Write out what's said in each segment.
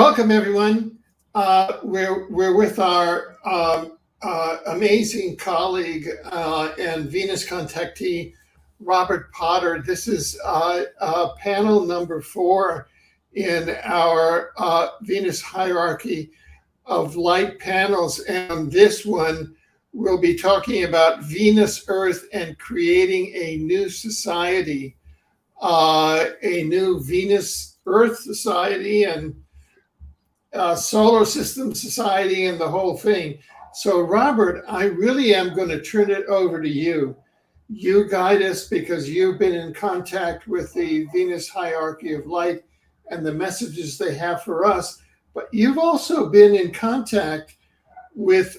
Welcome, everyone. We're with our amazing colleague and Venus contactee, Robert Potter. This is panel number 4 in our Venus hierarchy of light panels. And this one, we'll be talking about Venus, Earth, and creating a new society, a new Venus Earth society, and solar system society, and the whole thing. So, Robert, I really am going to turn it over to you. You guide us because you've been in contact with the Venus hierarchy of light and the messages they have for us. But you've also been in contact with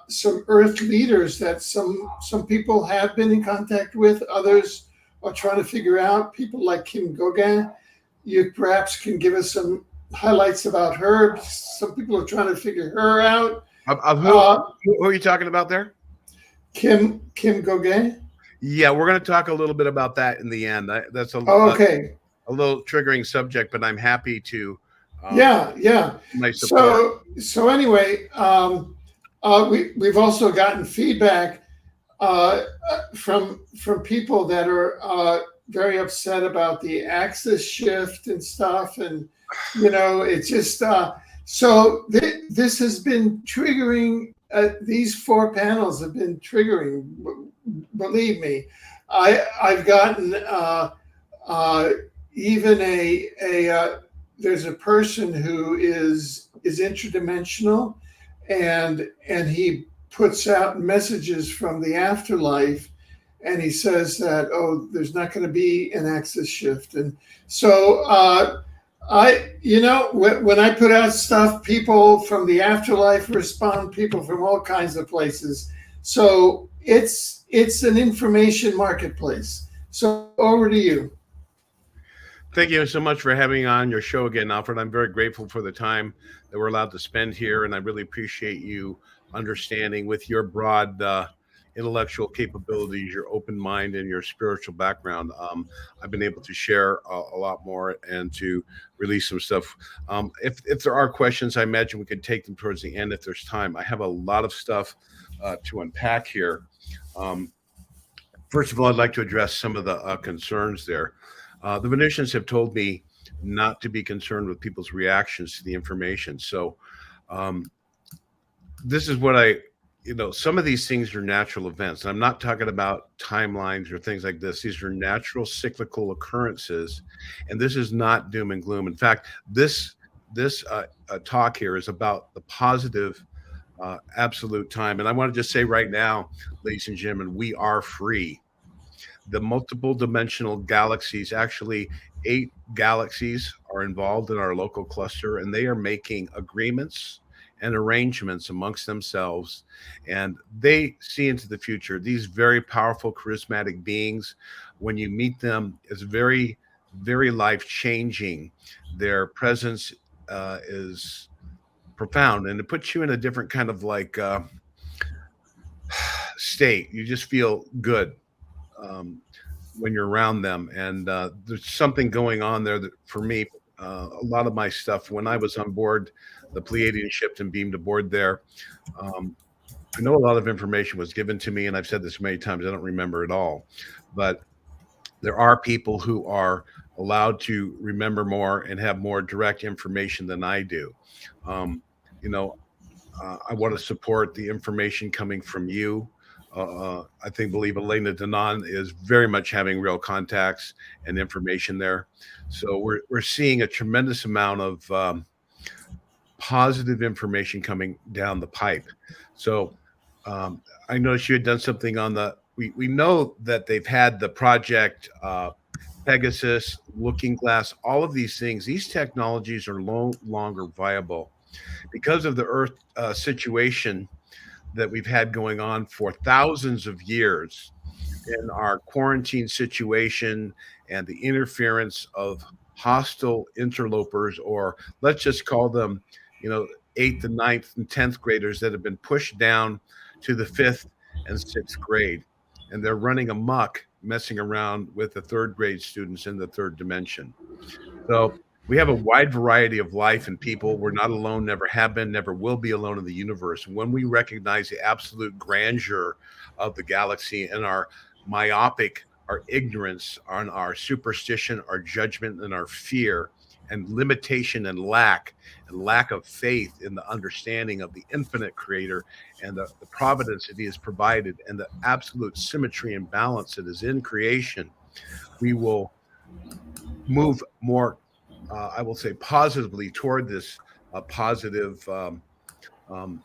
some Earth leaders that some people have been in contact with. Others are trying to figure out. People like Kim Gauguin. You perhaps can give us some highlights about her. Some people are trying to figure her out. Who are you talking about there? Kim Gauguin. Yeah, we're going to talk a little bit about that in the end. That's a little triggering subject, but I'm happy to. Yeah. So anyway, we've also gotten feedback from people that are very upset about the axis shift and stuff, and it's just so this has been triggering. These 4 panels have been triggering. Believe me, I've gotten even a there's a person who is interdimensional, and he puts out messages from the afterlife, and he says that, there's not going to be an axis shift. And so when I put out stuff, people from the afterlife respond, people from all kinds of places. So it's an information marketplace. So over to you. Thank you so much for having me on your show again, Alfred. I'm very grateful for the time that we're allowed to spend here, and I really appreciate you understanding with your broad intellectual capabilities, your open mind, and your spiritual background. I've been able to share a lot more and to release some stuff. If there are questions, I imagine we could take them towards the end if there's time. I have a lot of stuff to unpack here. First of all, I'd like to address some of the concerns there. The Venusians have told me not to be concerned with people's reactions to the information. So this is what some of these things are natural events. And I'm not talking about timelines or things like this. These are natural cyclical occurrences. And this is not doom and gloom. In fact, this talk here is about the positive absolute time. And I want to just say right now, ladies and gentlemen, we are free. The multiple dimensional galaxies, actually 8 galaxies are involved in our local cluster, and they are making agreements and arrangements amongst themselves, and they see into the future. These very powerful, charismatic beings, when you meet them, it's very, very life-changing. Their presence is profound, and it puts you in a different kind of state. You just feel good when you're around them, and there's something going on there that, for me, a lot of my stuff, when I was on board the Pleiadian ship and beamed aboard there, I know a lot of information was given to me, and I've said this many times, I don't remember it all, but there are people who are allowed to remember more and have more direct information than I do. I want to support the information coming from you. I believe Elena Danan is very much having real contacts and information there. So we're seeing a tremendous amount of positive information coming down the pipe. So I noticed you had done something on we know that they've had the project Pegasus, Looking Glass, all of these things. These technologies are no longer viable because of the Earth situation that we've had going on for thousands of years, in our quarantine situation and the interference of hostile interlopers, or let's just call them, 8th and 9th and 10th graders that have been pushed down to the 5th and 6th grade. And they're running amok, messing around with the 3rd grade students in the 3rd dimension. So We have a wide variety of life and people. We're not alone, never have been, never will be alone in the universe. When we recognize the absolute grandeur of the galaxy and our myopic, our ignorance, on our superstition, our judgment, and our fear, and limitation and lack of faith in the understanding of the infinite creator and the providence that he has provided and the absolute symmetry and balance that is in creation, we will move more, I will say, positively toward this positive um,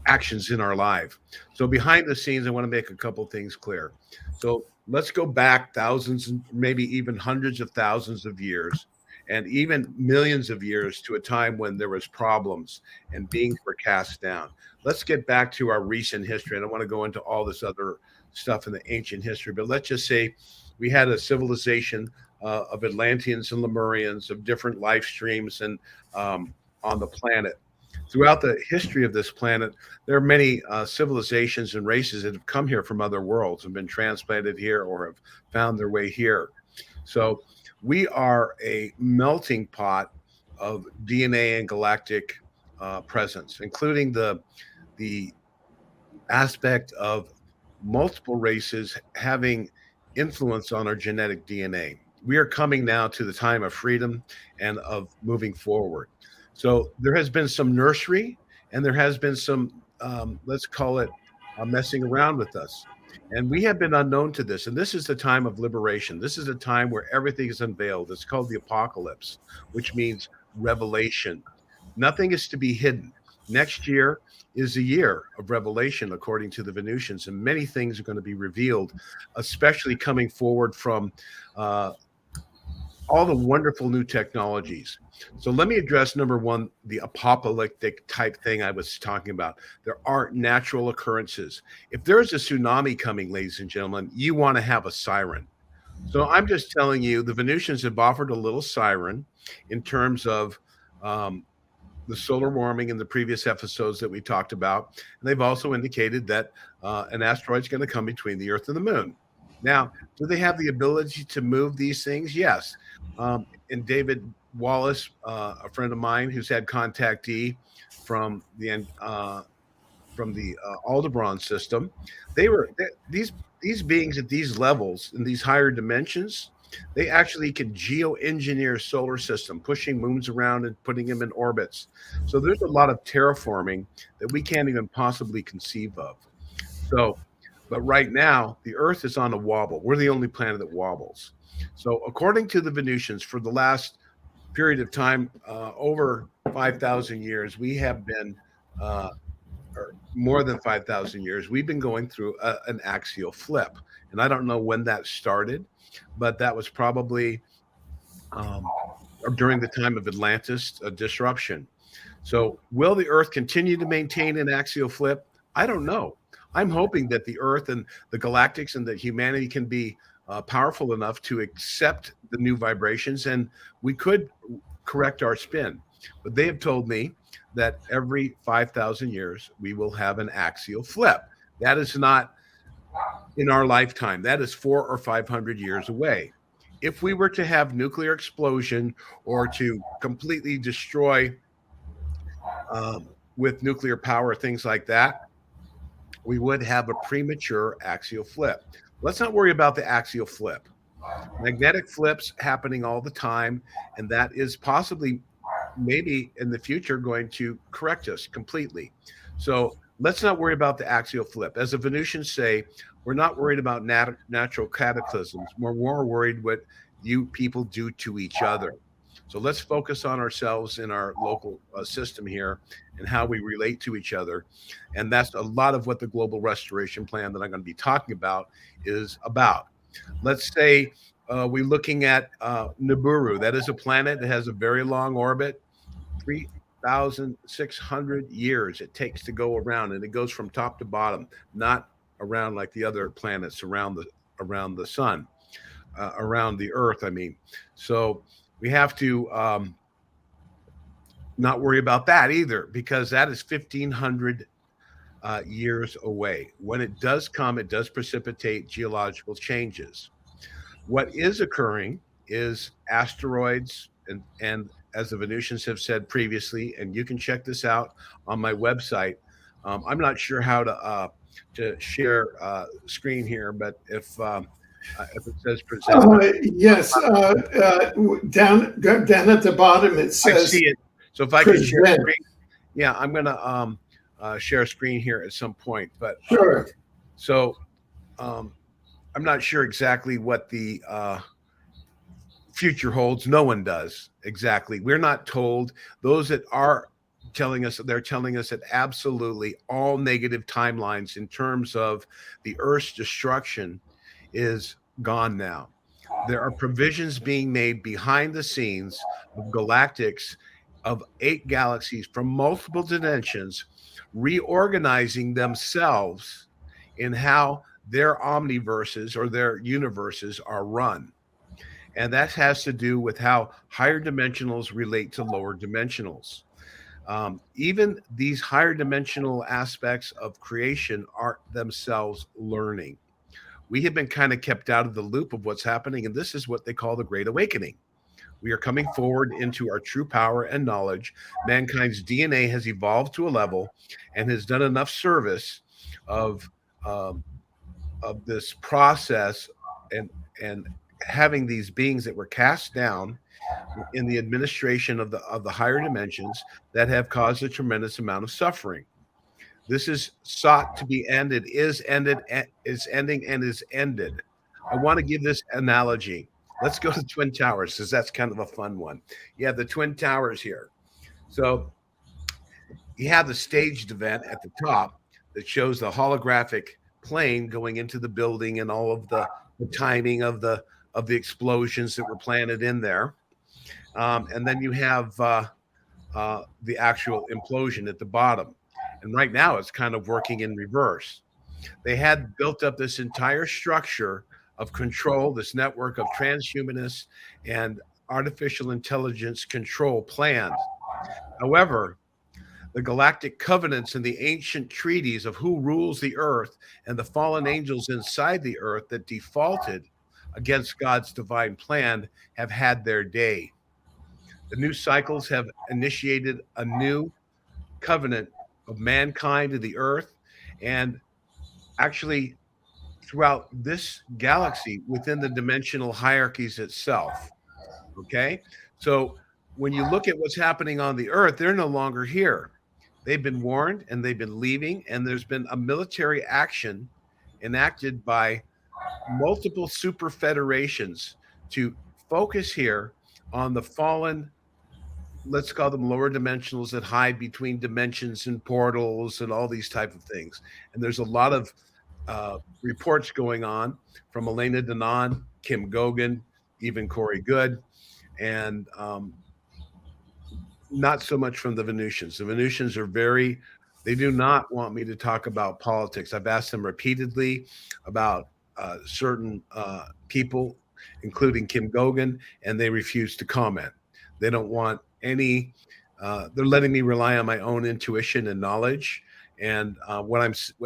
actions in our life. So behind the scenes, I want to make a couple things clear. So let's go back thousands, and maybe even hundreds of thousands of years, and even millions of years to a time when there was problems and beings were cast down. Let's get back to our recent history. I don't want to go into all this other stuff in the ancient history, but let's just say we had a civilization of Atlanteans and Lemurians, of different life streams and on the planet. Throughout the history of this planet, there are many civilizations and races that have come here from other worlds and been transplanted here or have found their way here. So we are a melting pot of DNA and galactic presence, including the aspect of multiple races having influence on our genetic DNA. We are coming now to the time of freedom and of moving forward. So there has been some nursery and there has been some, let's call it, messing around with us. And we have been unknown to this. And this is the time of liberation. This is a time where everything is unveiled. It's called the apocalypse, which means revelation. Nothing is to be hidden. Next year is a year of revelation, according to the Venusians, and many things are going to be revealed, especially coming forward from all the wonderful new technologies. So let me address number one, the apocalyptic type thing I was talking about. There are natural occurrences. If there's a tsunami coming, ladies and gentlemen, you want to have a siren. So I'm just telling you, the Venusians have offered a little siren in terms of the solar warming in the previous episodes that we talked about. And they've also indicated that an asteroid is going to come between the Earth and the Moon. Now, do they have the ability to move these things? Yes. And David Wallace, a friend of mine who's had Contactee from the Aldebaran system, these beings at these levels in these higher dimensions, they actually can geoengineer solar system, pushing moons around and putting them in orbits. So there's a lot of terraforming that we can't even possibly conceive of. So, but right now, the Earth is on a wobble. We're the only planet that wobbles. So according to the Venusians, for the last period of time, over 5,000 years, we have been, or more than 5,000 years, we've been going through an axial flip. And I don't know when that started, but that was probably during the time of Atlantis disruption. So will the Earth continue to maintain an axial flip? I don't know. I'm hoping that the Earth and the galactics and that humanity can be powerful enough to accept the new vibrations, and we could correct our spin. But they have told me that every 5,000 years we will have an axial flip. That is not in our lifetime. That is 400 or 500 years away. If we were to have nuclear explosion or to completely destroy with nuclear power, things like that, we would have a premature axial flip. Let's not worry about the axial flip. Magnetic flips happening all the time, and that is possibly, maybe in the future, going to correct us completely. So let's not worry about the axial flip. As the Venusians say, we're not worried about natural cataclysms. We're more worried what you people do to each other. So let's focus on ourselves in our local system here and how we relate to each other. And that's a lot of what the global restoration plan that I'm going to be talking about is about. Let's say we're looking at Nibiru. That is a planet that has a very long orbit, 3,600 years it takes to go around, and it goes from top to bottom, not around like the other planets around the sun, around the Earth, I mean. So we have to not worry about that either, because that is 1,500 years away. When it does come, it does precipitate geological changes. What is occurring is asteroids And as the Venusians have said previously, and you can check this out on my website. I'm not sure how to share screen here, but if it says present, Yes, down at the bottom it I says see it. So if I can share present. screen, yeah, I'm gonna share a screen here at some point. But Sure. so um, I'm not sure exactly what the future holds. No one does exactly. We're not told. Those that are telling us, they're telling us that absolutely all negative timelines in terms of the Earth's destruction is gone now. There are provisions being made behind the scenes of galactics of 8 galaxies from multiple dimensions reorganizing themselves in how their omniverses or their universes are run. And that has to do with how higher dimensionals relate to lower dimensionals. Even these higher dimensional aspects of creation are themselves learning. We have been kind of kept out of the loop of what's happening, and this is what they call the Great Awakening. We are coming forward into our true power and knowledge. Mankind's DNA has evolved to a level and has done enough service of um, of this process and having these beings that were cast down in the administration of the higher dimensions that have caused a tremendous amount of suffering. This is sought to be ended, is ended, is ending, and is ended. I want to give this analogy. Let's go to Twin Towers because that's kind of a fun one. You have the Twin Towers here. So you have the staged event at the top that shows the holographic plane going into the building and all of the timing of the explosions that were planted in there. And then you have the actual implosion at the bottom. And right now it's kind of working in reverse. They had built up this entire structure of control, this network of transhumanists and artificial intelligence control plans. However, the galactic covenants and the ancient treaties of who rules the earth and the fallen angels inside the earth that defaulted against God's divine plan have had their day. The new cycles have initiated a new covenant of mankind to the earth and actually throughout this galaxy within the dimensional hierarchies itself. Okay. So when you look at what's happening on the earth, they're no longer here. They've been warned and they've been leaving, and there's been a military action enacted by multiple super federations to focus here on the fallen, let's call them lower dimensionals that hide between dimensions and portals and all these type of things. And there's a lot of reports going on from Elena Danaan, Kim Gogan, even Corey Good, and not so much from the Venusians. The Venusians are they do not want me to talk about politics. I've asked them repeatedly about certain people, including Kim Gogan, and they refuse to comment. They don't want any, they're letting me rely on my own intuition and knowledge. And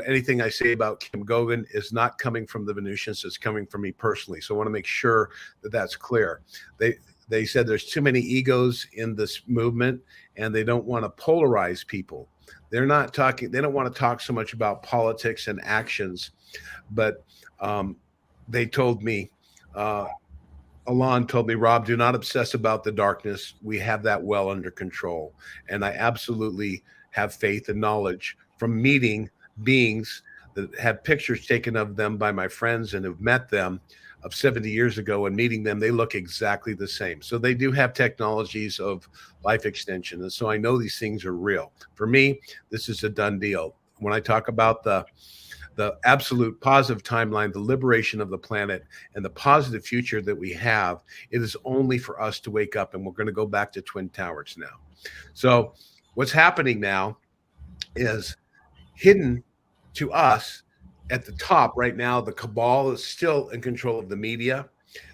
anything I say about Kim Gogan is not coming from the Venusians, it's coming from me personally. So I want to make sure that that's clear. They said there's too many egos in this movement and they don't want to polarize people. They don't want to talk so much about politics and actions, but they told me, Alon told me, Rob, do not obsess about the darkness. We have that well under control. And I absolutely have faith and knowledge from meeting beings that have pictures taken of them by my friends and have met them of 70 years ago, and meeting them, they look exactly the same. So they do have technologies of life extension. And so I know these things are real. For me, this is a done deal. When I talk about the absolute positive timeline, the liberation of the planet, and the positive future that we have, it is only for us to wake up. And we're going to go back to Twin Towers now. So what's happening now is hidden to us at the top right now. The cabal is still in control of the media.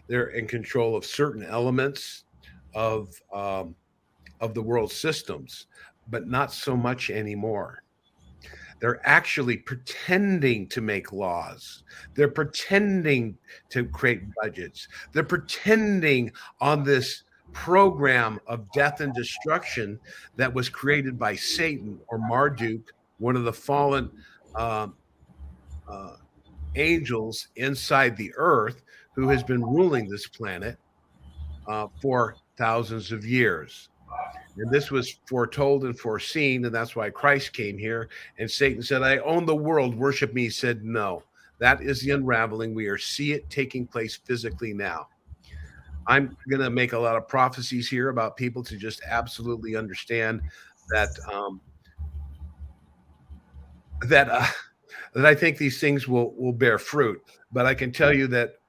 They're in control of certain elements of the world systems, but not so much anymore. They're actually pretending to make laws. They're pretending to create budgets. They're pretending on this program of death and destruction that was created by Satan or Marduk, one of the fallen um, uh, angels inside the earth, who has been ruling this planet for thousands of years. And this was foretold and foreseen, and that's why Christ came here. And Satan said, I own the world, worship me. He said, no. That is the unraveling. We are see it taking place physically now. I'm going to make a lot of prophecies here about people to just absolutely understand that that that I think these things will bear fruit. But I can tell you that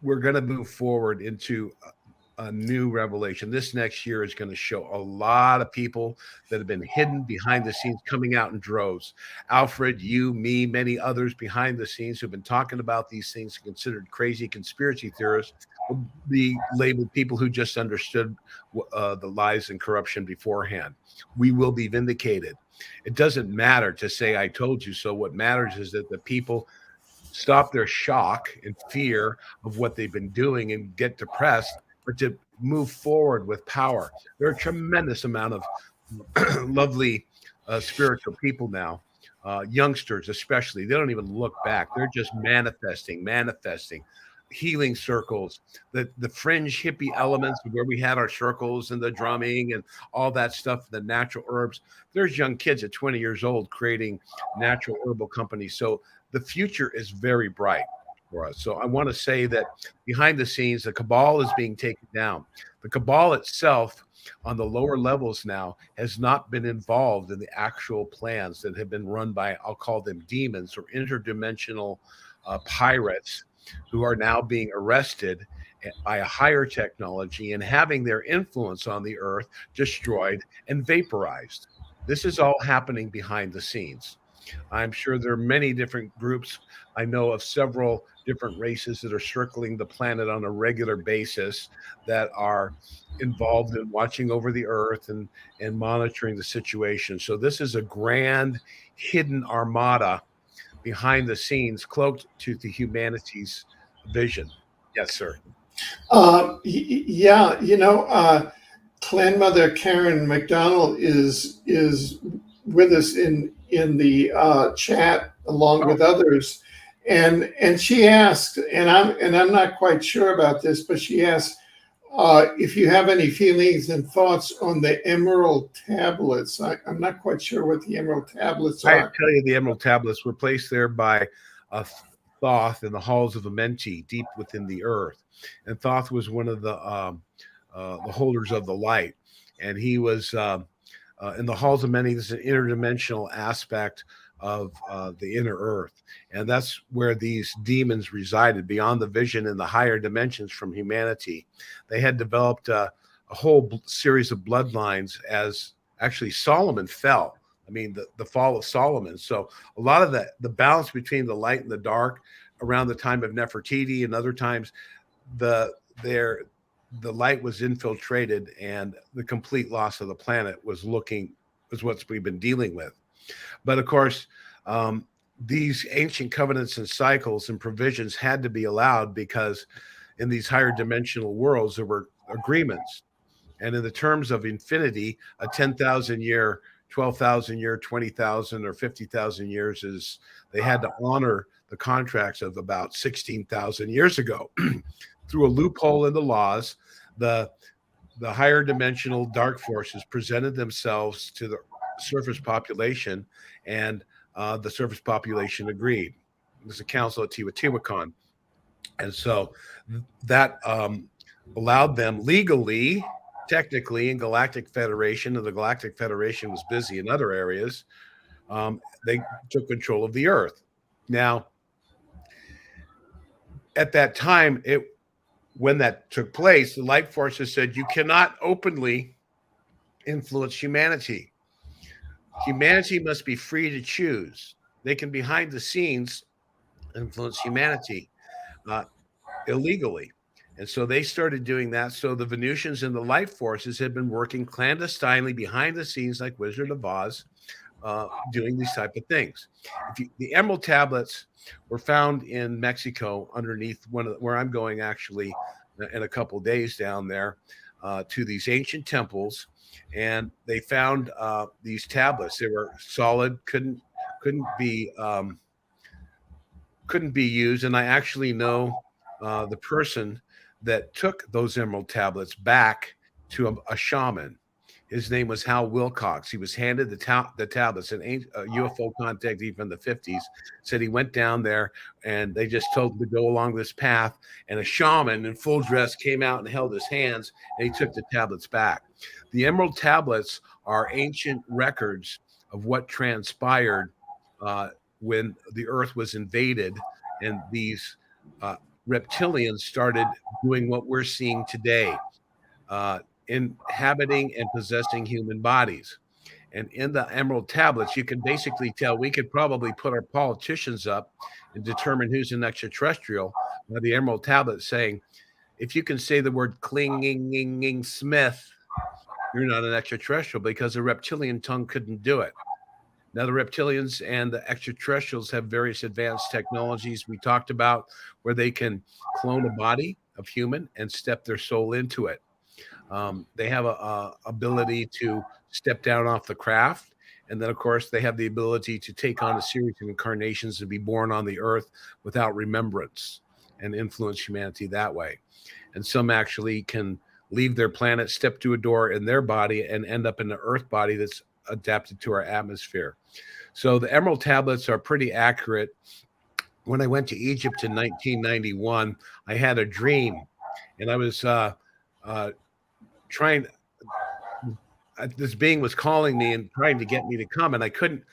we're going to move forward into a new revelation. This next year is going to show a lot of people that have been hidden behind the scenes coming out in droves. Alfred, you, me, many others behind the scenes who've been talking about these things, considered crazy conspiracy theorists, will be labeled people who just understood the lies and corruption beforehand. We will be vindicated. It doesn't matter to say, I told you so. What matters is that the people stop their shock and fear of what they've been doing and get depressed, but to move forward with power. There are a tremendous amount of lovely spiritual people now, youngsters especially. They don't even look back. They're just manifesting, healing circles, the fringe hippie elements where we had our circles and the drumming and all that stuff, the natural herbs. There's young kids at 20 years old creating natural herbal companies. So the future is very bright for us. So I want to say that behind the scenes, the cabal is being taken down. The cabal itself on the lower levels now has not been involved in the actual plans that have been run by, I'll call them demons or interdimensional pirates, who are now being arrested by a higher technology and having their influence on the earth destroyed and vaporized. This is all happening behind the scenes. I'm sure there are many different groups. I know of several different races that are circling the planet on a regular basis that are involved in watching over the earth and monitoring the situation. So this is a grand hidden armada behind the scenes, cloaked to the humanity's vision. Yes, sir. Yeah, Clan Mother Karen McDonald is with us in the chat along with others, and she asked, and I'm not quite sure about this, but she asked if you have any feelings and thoughts on the Emerald Tablets. I'm not quite sure what the Emerald Tablets I are. tell you, the Emerald Tablets were placed there by Thoth in the halls of Amenti, deep within the earth. And Thoth was one of the holders of the light, and he was in the halls of Amenti. This is an interdimensional aspect of the inner earth, and that's where these demons resided, beyond the vision in the higher dimensions from humanity. They had developed a whole series of bloodlines as actually Solomon fell. I mean, the fall of Solomon. So a lot of the balance between the light and the dark around the time of Nefertiti and other times, the light was infiltrated, and the complete loss of the planet was what we've been dealing with. But of course, these ancient covenants and cycles and provisions had to be allowed, because in these higher dimensional worlds there were agreements, and in the terms of infinity, a 10,000 year, 12,000 year, 20,000 or 50,000 years is, they had to honor the contracts of about 16,000 years ago. Through a loophole in the laws, the higher dimensional dark forces presented themselves to the surface population, and the surface population agreed. It was a council at Teotihuacan. And so that allowed them legally, technically, in Galactic Federation, and the Galactic Federation was busy in other areas, they took control of the earth. Now, at that time, when that took place, the light forces said, you cannot openly influence humanity. Humanity must be free to choose. They can, behind the scenes, influence humanity illegally. And so they started doing that. So the Venusians and the light forces had been working clandestinely behind the scenes, like Wizard of Oz, doing these type of things. The Emerald Tablets were found in Mexico underneath where I'm going actually in a couple of days down there. to these ancient temples, and they found these tablets. They were solid, couldn't be couldn't be used. And I actually know the person that took those emerald tablets back to a shaman. His name was Hal Wilcox. He was handed the tablets. An UFO contactee from the 50s said he went down there and they just told him to go along this path. And a shaman in full dress came out and held his hands, and he took the tablets back. The emerald tablets are ancient records of what transpired when the earth was invaded and these reptilians started doing what we're seeing today. Inhabiting and possessing human bodies. And in the emerald tablets, you can basically tell, we could probably put our politicians up and determine who's an extraterrestrial by the emerald tablet saying, if you can say the word clinging Smith, you're not an extraterrestrial, because the reptilian tongue couldn't do it. Now, the reptilians and the extraterrestrials have various advanced technologies we talked about where they can clone a body of human and step their soul into it. They have a ability to step down off the craft. And then, of course, they have the ability to take on a series of incarnations and be born on the earth without remembrance and influence humanity that way. And some actually can leave their planet, step through a door in their body, and end up in the earth body that's adapted to our atmosphere. So the emerald tablets are pretty accurate. When I went to Egypt in 1991, I had a dream, and I was trying, this being was calling me and trying to get me to come, and I couldn't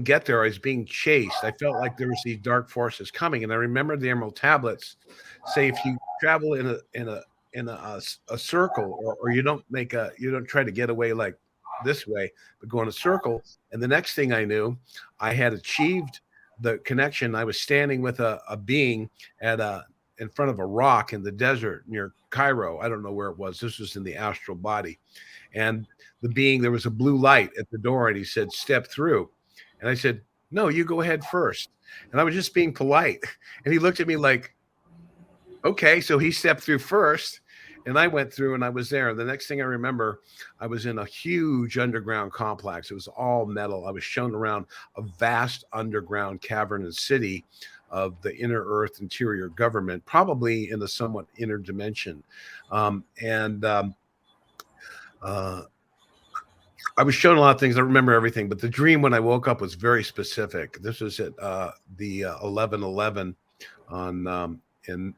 get there. I was being chased. I felt like there was these dark forces coming. And I remember the emerald tablets say, if you travel in a circle, or you don't try to get away like this way, but go in a circle. And the next thing I knew, I had achieved the connection. I was standing with a being in front of a rock in the desert near Cairo. I don't know where it was. This was in the astral body. And the being, there was a blue light at the door, and he said, step through. And I said, no, you go ahead first. And I was just being polite. And he looked at me like, okay. So he stepped through first, and I went through, and I was there. The next thing I remember, I was in a huge underground complex. It was all metal. I was shown around a vast underground cavernous city of the inner earth interior government, probably in a somewhat inner dimension. I was shown a lot of things. I don't remember everything, but the dream when I woke up was very specific. This was at the 11/11 in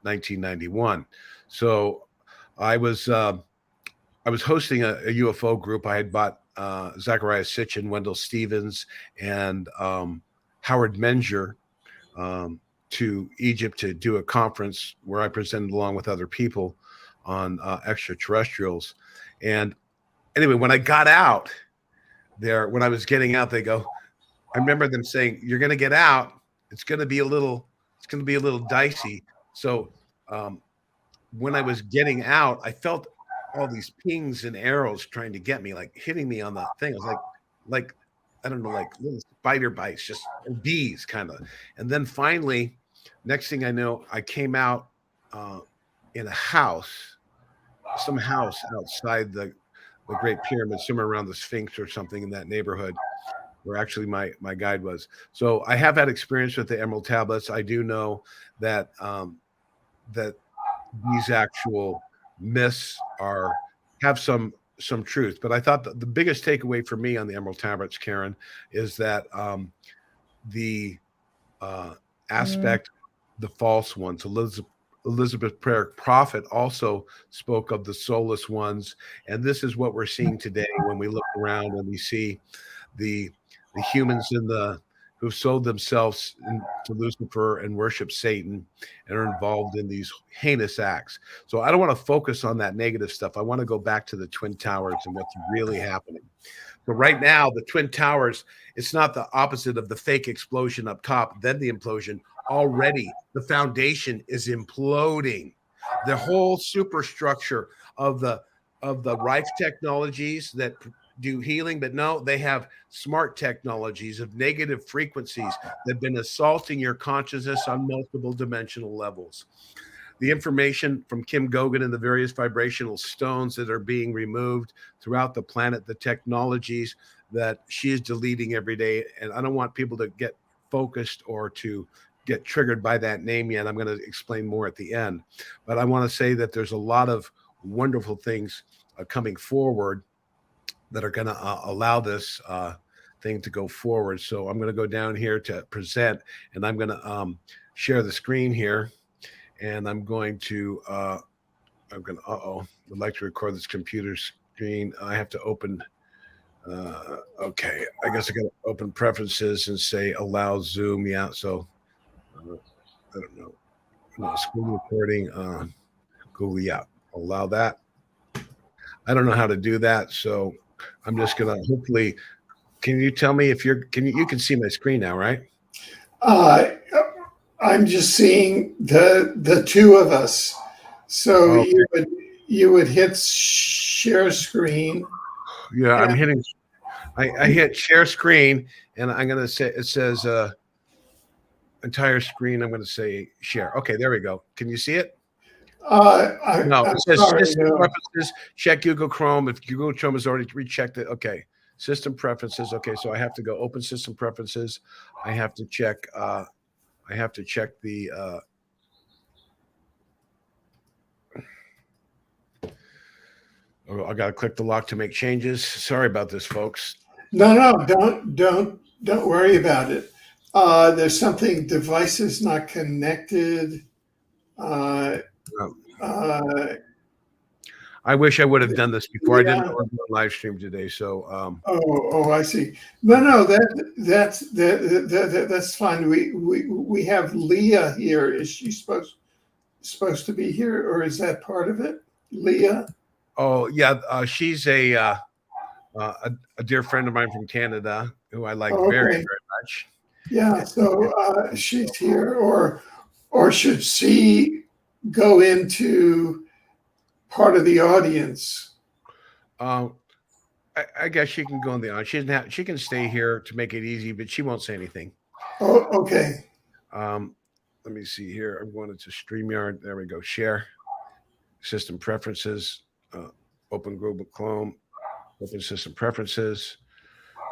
1991. So I was hosting a UFO group. I had bought Zachariah Sitchin, Wendell Stevens, and Howard Menger to Egypt to do a conference where I presented along with other people on extraterrestrials. And anyway, when I got out there, when I was getting out, they go, I remember them saying, you're going to get out. It's going to be a little dicey. So when I was getting out, I felt all these pings and arrows trying to get me, like hitting me on the thing. I was like, I don't know, like little spider bites, just bees kind of. And then finally, next thing I know, I came out in a house, some house outside the Great Pyramid, somewhere around the Sphinx or something in that neighborhood, where actually my guide was. So I have had experience with the emerald tablets. I do know that that these actual myths have some truth. But I thought the biggest takeaway for me on the emerald tablets, Karen, is that the aspect, the false ones, Elizabeth Prophet also spoke of the soulless ones. And this is what we're seeing today when we look around and we see the humans who've sold themselves to Lucifer and worship Satan and are involved in these heinous acts. So I don't want to focus on that negative stuff. I want to go back to the Twin Towers and what's really happening. But right now, the Twin Towers, it's not the opposite of the fake explosion up top, then the implosion. Already, the foundation is imploding. The whole superstructure of the Rife technologies that do healing, but no, they have smart technologies of negative frequencies that have been assaulting your consciousness on multiple dimensional levels. the information from Kim Gogan and the various vibrational stones that are being removed throughout the planet, the technologies that she is deleting every day. And I don't want people to get focused or to get triggered by that name yet. I'm going to explain more at the end. But I want to say that there's a lot of wonderful things coming forward that are going to allow this thing to go forward. So I'm going to go down here to present, and I'm going to share the screen here. And I'm going to, I'd like to record this computer screen. I have to open, okay, I guess I got to open preferences and say allow Zoom. Yeah, so I don't know. No, screen recording, Google, yeah, allow that. I don't know how to do that, so I'm just gonna hopefully. Can you tell me if you can see my screen now, right? I'm just seeing the two of us. So Okay. you would hit share screen. Yeah, I'm hitting. I hit share screen, and I'm gonna say it says entire screen. I'm gonna say share. Okay, there we go. Can you see it? No, I'm it says sorry, system no. preferences. Check Google Chrome. If Google Chrome has already rechecked it, okay. System preferences. Okay, so I have to go open system preferences. I have to check. I have to check the. I got to click the lock to make changes. Sorry about this, folks. No, don't worry about it. There's something devices not connected. I wish I would have done this before. Yeah. I didn't know I was on live stream today. So I see. No, that's fine. We have Leah here. Is she supposed to be here, or is that part of it? Leah? Oh yeah, she's a dear friend of mine from Canada who I like very, very much. Yeah, so she's here, or should she go into part of the audience? I guess she can go in the audience. She doesn't have, she can stay here to make it easy, but she won't say anything. Oh, okay. Let me see here. I'm going into StreamYard. There we go. Share. System preferences. Open Google Chrome. Open system preferences.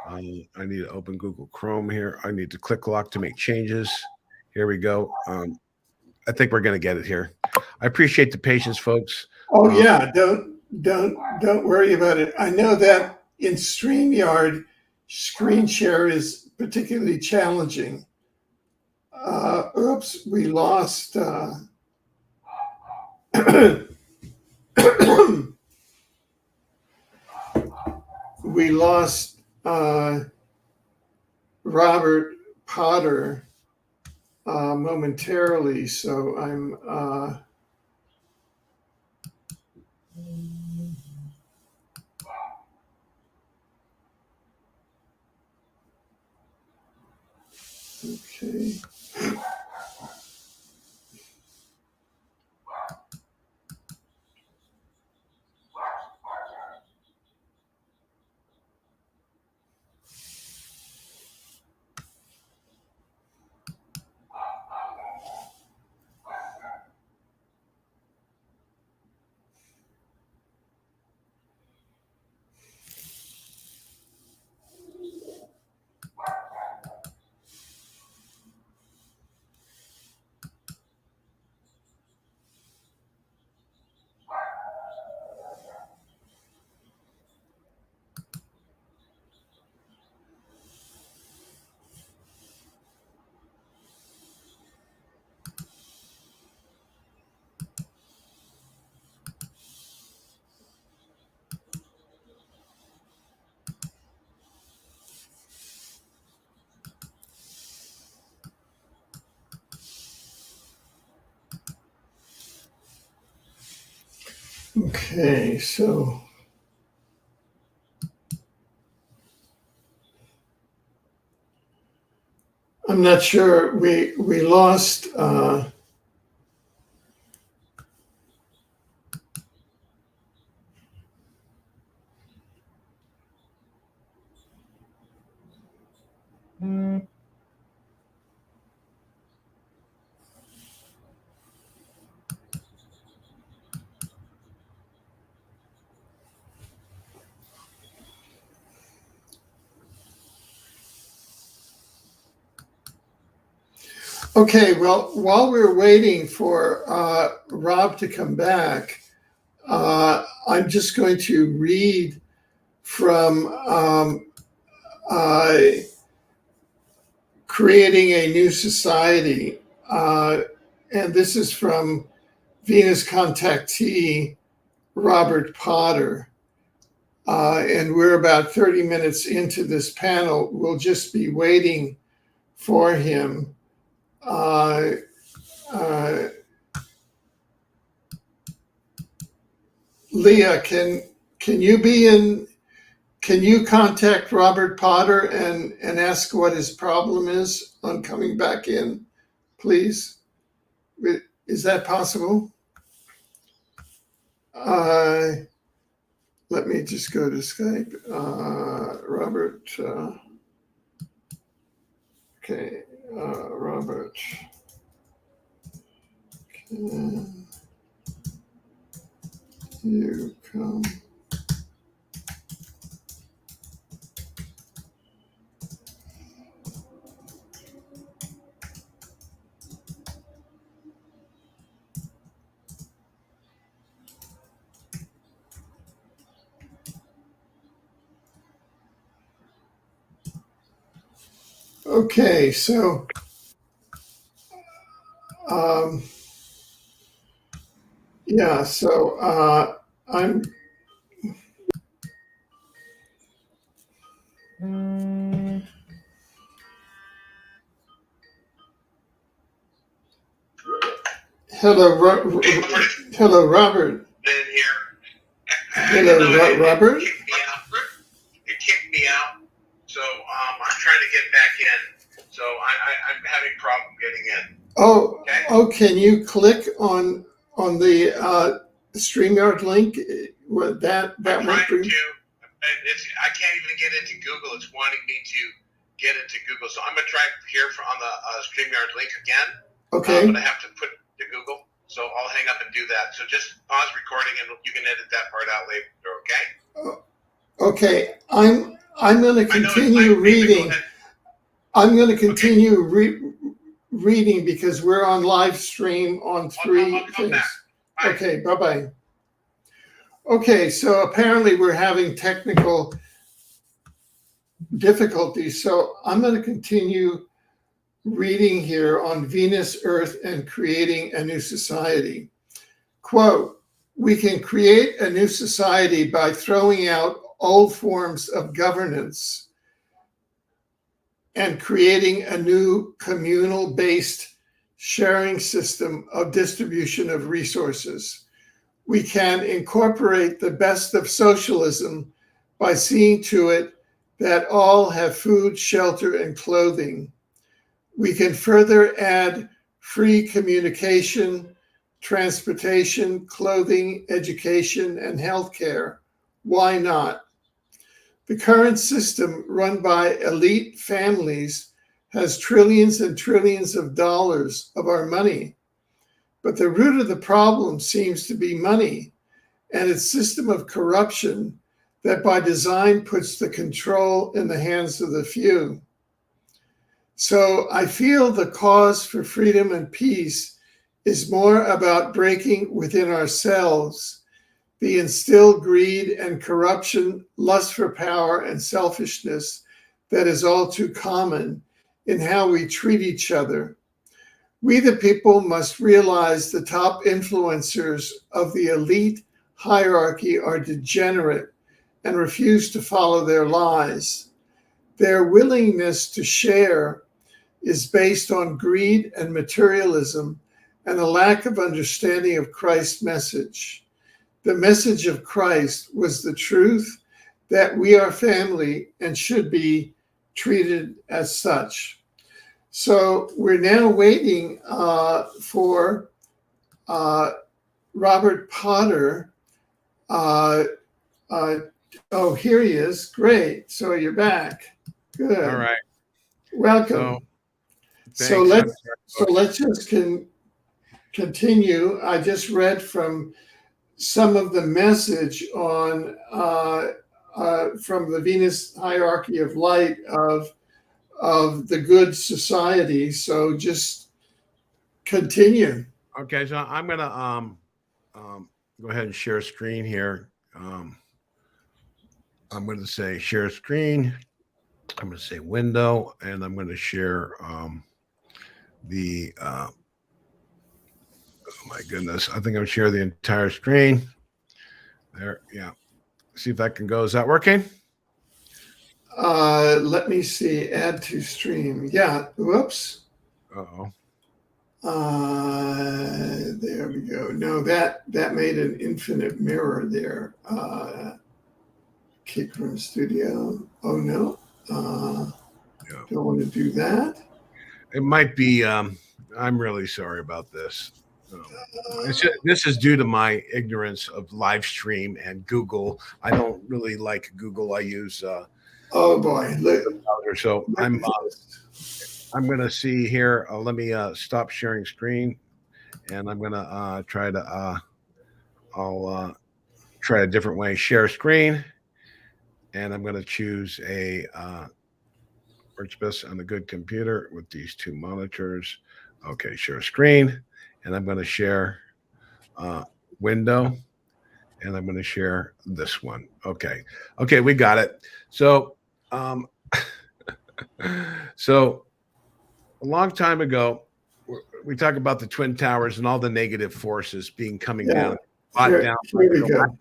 I need to open Google Chrome here. I need to click lock to make changes. Here we go. I think we're going to get it here. I appreciate the patience, folks. Oh yeah, don't worry about it. I know that in StreamYard, screen share is particularly challenging. Oops, we lost. We lost Robert Potter momentarily, so I'm. Okay. Okay, so I'm not sure. We lost. Okay, well, while we're waiting for Rob to come back, I'm just going to read from uh, Creating a New Society. And this is from Venus Contactee, Robert Potter. And we're about 30 minutes into this panel. We'll just be waiting for him. Leah, can you be in? Can you contact Robert Potter and ask what his problem is on coming back in, please? Is that possible? Let me just go to Skype. Robert. Okay, Robert. Can you come? Okay, so yeah, so I'm. Hello, hello, Robert. Been here. Hello, Robert. It kicked me out. So I'm trying to get back in. So I'm having a problem getting in. Oh, Okay. oh, can you click on the StreamYard link? What that I'm might trying bring? to. I can't even get into Google. It's wanting me to get into Google. So I'm gonna try here on the StreamYard link again. Okay. But I have to put to Google. So I'll hang up and do that. So just pause recording and you can edit that part out later. Okay. Okay. I'm going to continue reading. I'm going to continue reading because we're on live stream on three things. Okay. Bye-bye. Okay. So apparently we're having technical difficulties. So I'm going to continue reading here on Venus, Earth, and Creating a New Society. Quote, we can create a new society by throwing out old forms of governance and creating a new communal-based sharing system of distribution of resources. We can incorporate the best of socialism by seeing to it that all have food, shelter, and clothing. We can further add free communication, transportation, clothing, education, and healthcare. Why not? The current system run by elite families has trillions and trillions of dollars of our money. But the root of the problem seems to be money and its system of corruption that by design puts the control in the hands of the few. So I feel the cause for freedom and peace is more about breaking within ourselves the instilled greed and corruption, lust for power, and selfishness that is all too common in how we treat each other. We, the people, must realize the top influencers of the elite hierarchy are degenerate and refuse to follow their lies. Their willingness to share is based on greed and materialism and a lack of understanding of Christ's message. The message of Christ was the truth that we are family and should be treated as such. So we're now waiting for Robert Potter. Oh, here he is. Great. So you're back. Good. All right. Welcome. So let's just continue. I just read from some of the message on from the Venus hierarchy of light of the good society. So just Continue. Okay, so I'm gonna go ahead and share screen here. I'm going to say share screen. I'm going to say window, and I'm going to share the. Oh my goodness! I think I'm share the entire screen. There, yeah. See if that can go. Is that working? Let me see. Add to stream. Yeah. Whoops. Uh-oh. There we go. No, that made an infinite mirror there. Kick from studio. Oh no. Yeah. Don't want to do that. It might be. I'm really sorry about this. This is due to my ignorance of live stream and Google. I don't really like Google. I use. Oh boy. So I'm going to see here. Let me stop sharing screen, and I'm going to try to. I'll try a different way. Share screen, and I'm going to choose a works best on a good computer with these two monitors. Okay, share screen, and I'm going to share window, and I'm going to share this one. Okay, we got it. So, so a long time ago, we talk about the Twin Towers and all the negative forces being coming down, Here we go.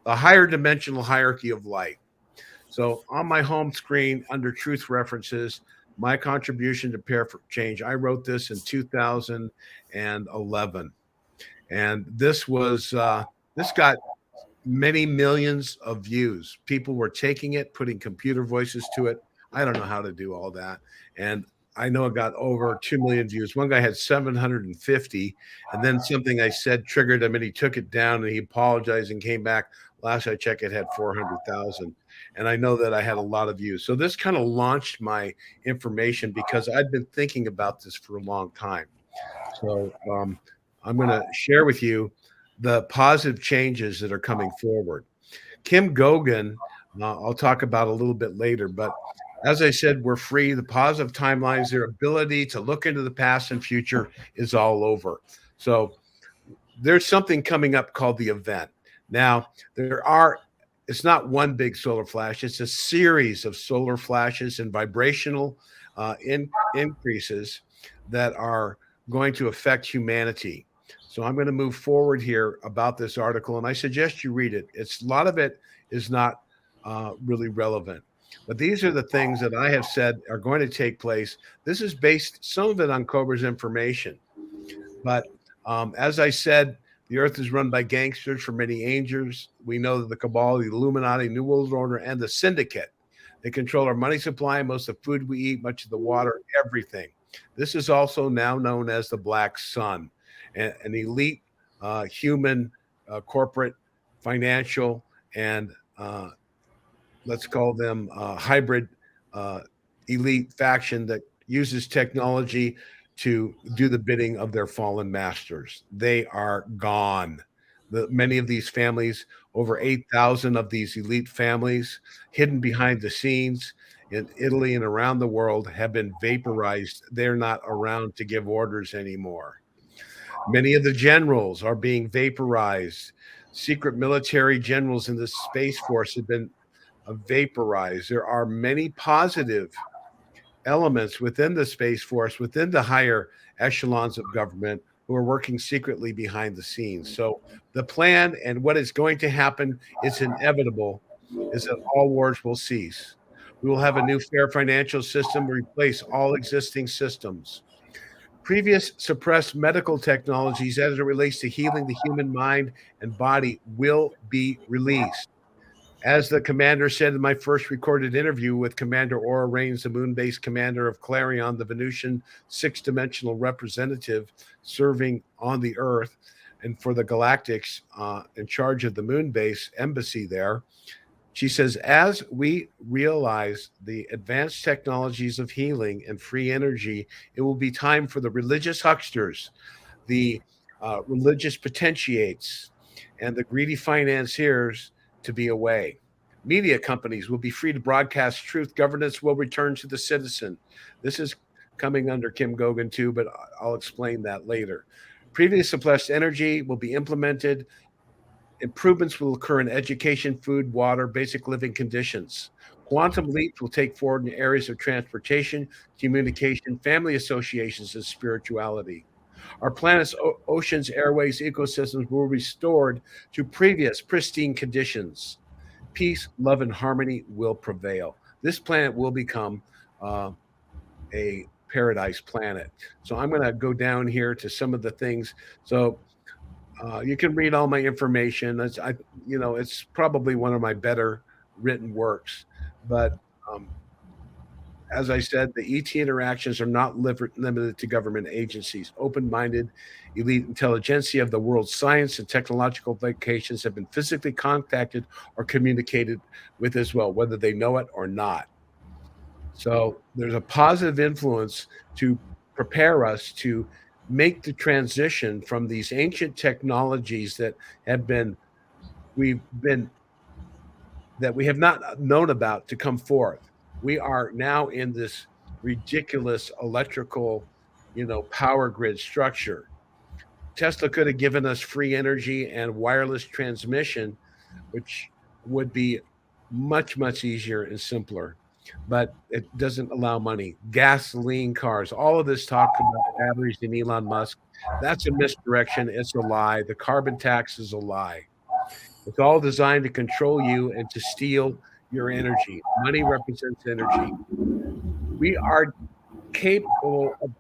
The higher dimensional hierarchy of light. So on my home screen under truth references, my contribution to Pair for Change, I wrote this in 2011. And this was, this got many millions of views. People were taking it, putting computer voices to it. I don't know how to do all that. And I know it got over 2 million views. One guy had 750, and then something I said triggered him, and he took it down, and he apologized and came back. Last I checked, it had 400,000. And I know that I had a lot of views. So this kind of launched my information because I'd been thinking about this for a long time. So I'm going to share with you the positive changes that are coming forward. Kim Gogan, I'll talk about a little bit later, but as I said, we're free. The positive timelines, their ability to look into the past and future is all over. So there's something coming up called the event. Now, it's not one big solar flash. It's a series of solar flashes and vibrational increases that are going to affect humanity. So I'm going to move forward here about this article, and I suggest you read it. A lot of it is not really relevant. But these are the things that I have said are going to take place. This is based, some of it, on Cobra's information. But as I said, the earth is run by gangsters for many angels. We know that the Cabal, the Illuminati, New World Order, and the Syndicate, they control our money supply, most of the food we eat, much of the water, everything. This is also now known as the Black Sun, an elite human, corporate, financial, and let's call them hybrid elite faction that uses technology to do the bidding of their fallen masters. They are gone. Many of these families, over 8,000 of these elite families, hidden behind the scenes in Italy and around the world, have been vaporized. They're not around to give orders anymore. Many of the generals are being vaporized. Secret military generals in the Space Force have been vaporized. There are many positive elements within the Space Force, within the higher echelons of government, who are working secretly behind the scenes. So the plan and what is going to happen is inevitable, is that all wars will cease. We will have a new fair financial system, replace all existing systems. Previous suppressed medical technologies as it relates to healing the human mind and body will be released. As the commander said in my first recorded interview with Commander Aura Reigns, the moon-based commander of Clarion, the Venusian six-dimensional representative serving on the Earth and for the Galactics in charge of the moon-based embassy there, she says, as we realize the advanced technologies of healing and free energy, it will be time for the religious hucksters, the religious potentiates, and the greedy financiers to be away. Media companies will be free to broadcast truth. Governance will return to the citizen. This is coming under Kim Gogan too, but I'll explain that later. Previously suppressed energy will be implemented. Improvements will occur in education, food, water, basic living conditions. Quantum leaps will take forward in areas of transportation, communication, family associations, and spirituality. Our planet's oceans, airways, ecosystems will be restored to previous pristine conditions. Peace, love, and harmony will prevail. This planet will become a paradise planet. So I'm going to go down here to some of the things. So you can read all my information. It's probably one of my better written works. But as I said, the ET interactions are not limited to government agencies. Open-minded, elite intelligentsia of the world's science and technological vocations have been physically contacted or communicated with as well, whether they know it or not. So there's a positive influence to prepare us to make the transition from these ancient technologies that we have not known about to come forth. We are now in this ridiculous electrical, power grid structure. Tesla could have given us free energy and wireless transmission, which would be much, much easier and simpler, but it doesn't allow money. Gasoline cars, all of this talk about batteries and Elon Musk, that's a misdirection. It's a lie. The carbon tax is a lie. It's all designed to control you and to steal your energy. Money represents energy. We are capable of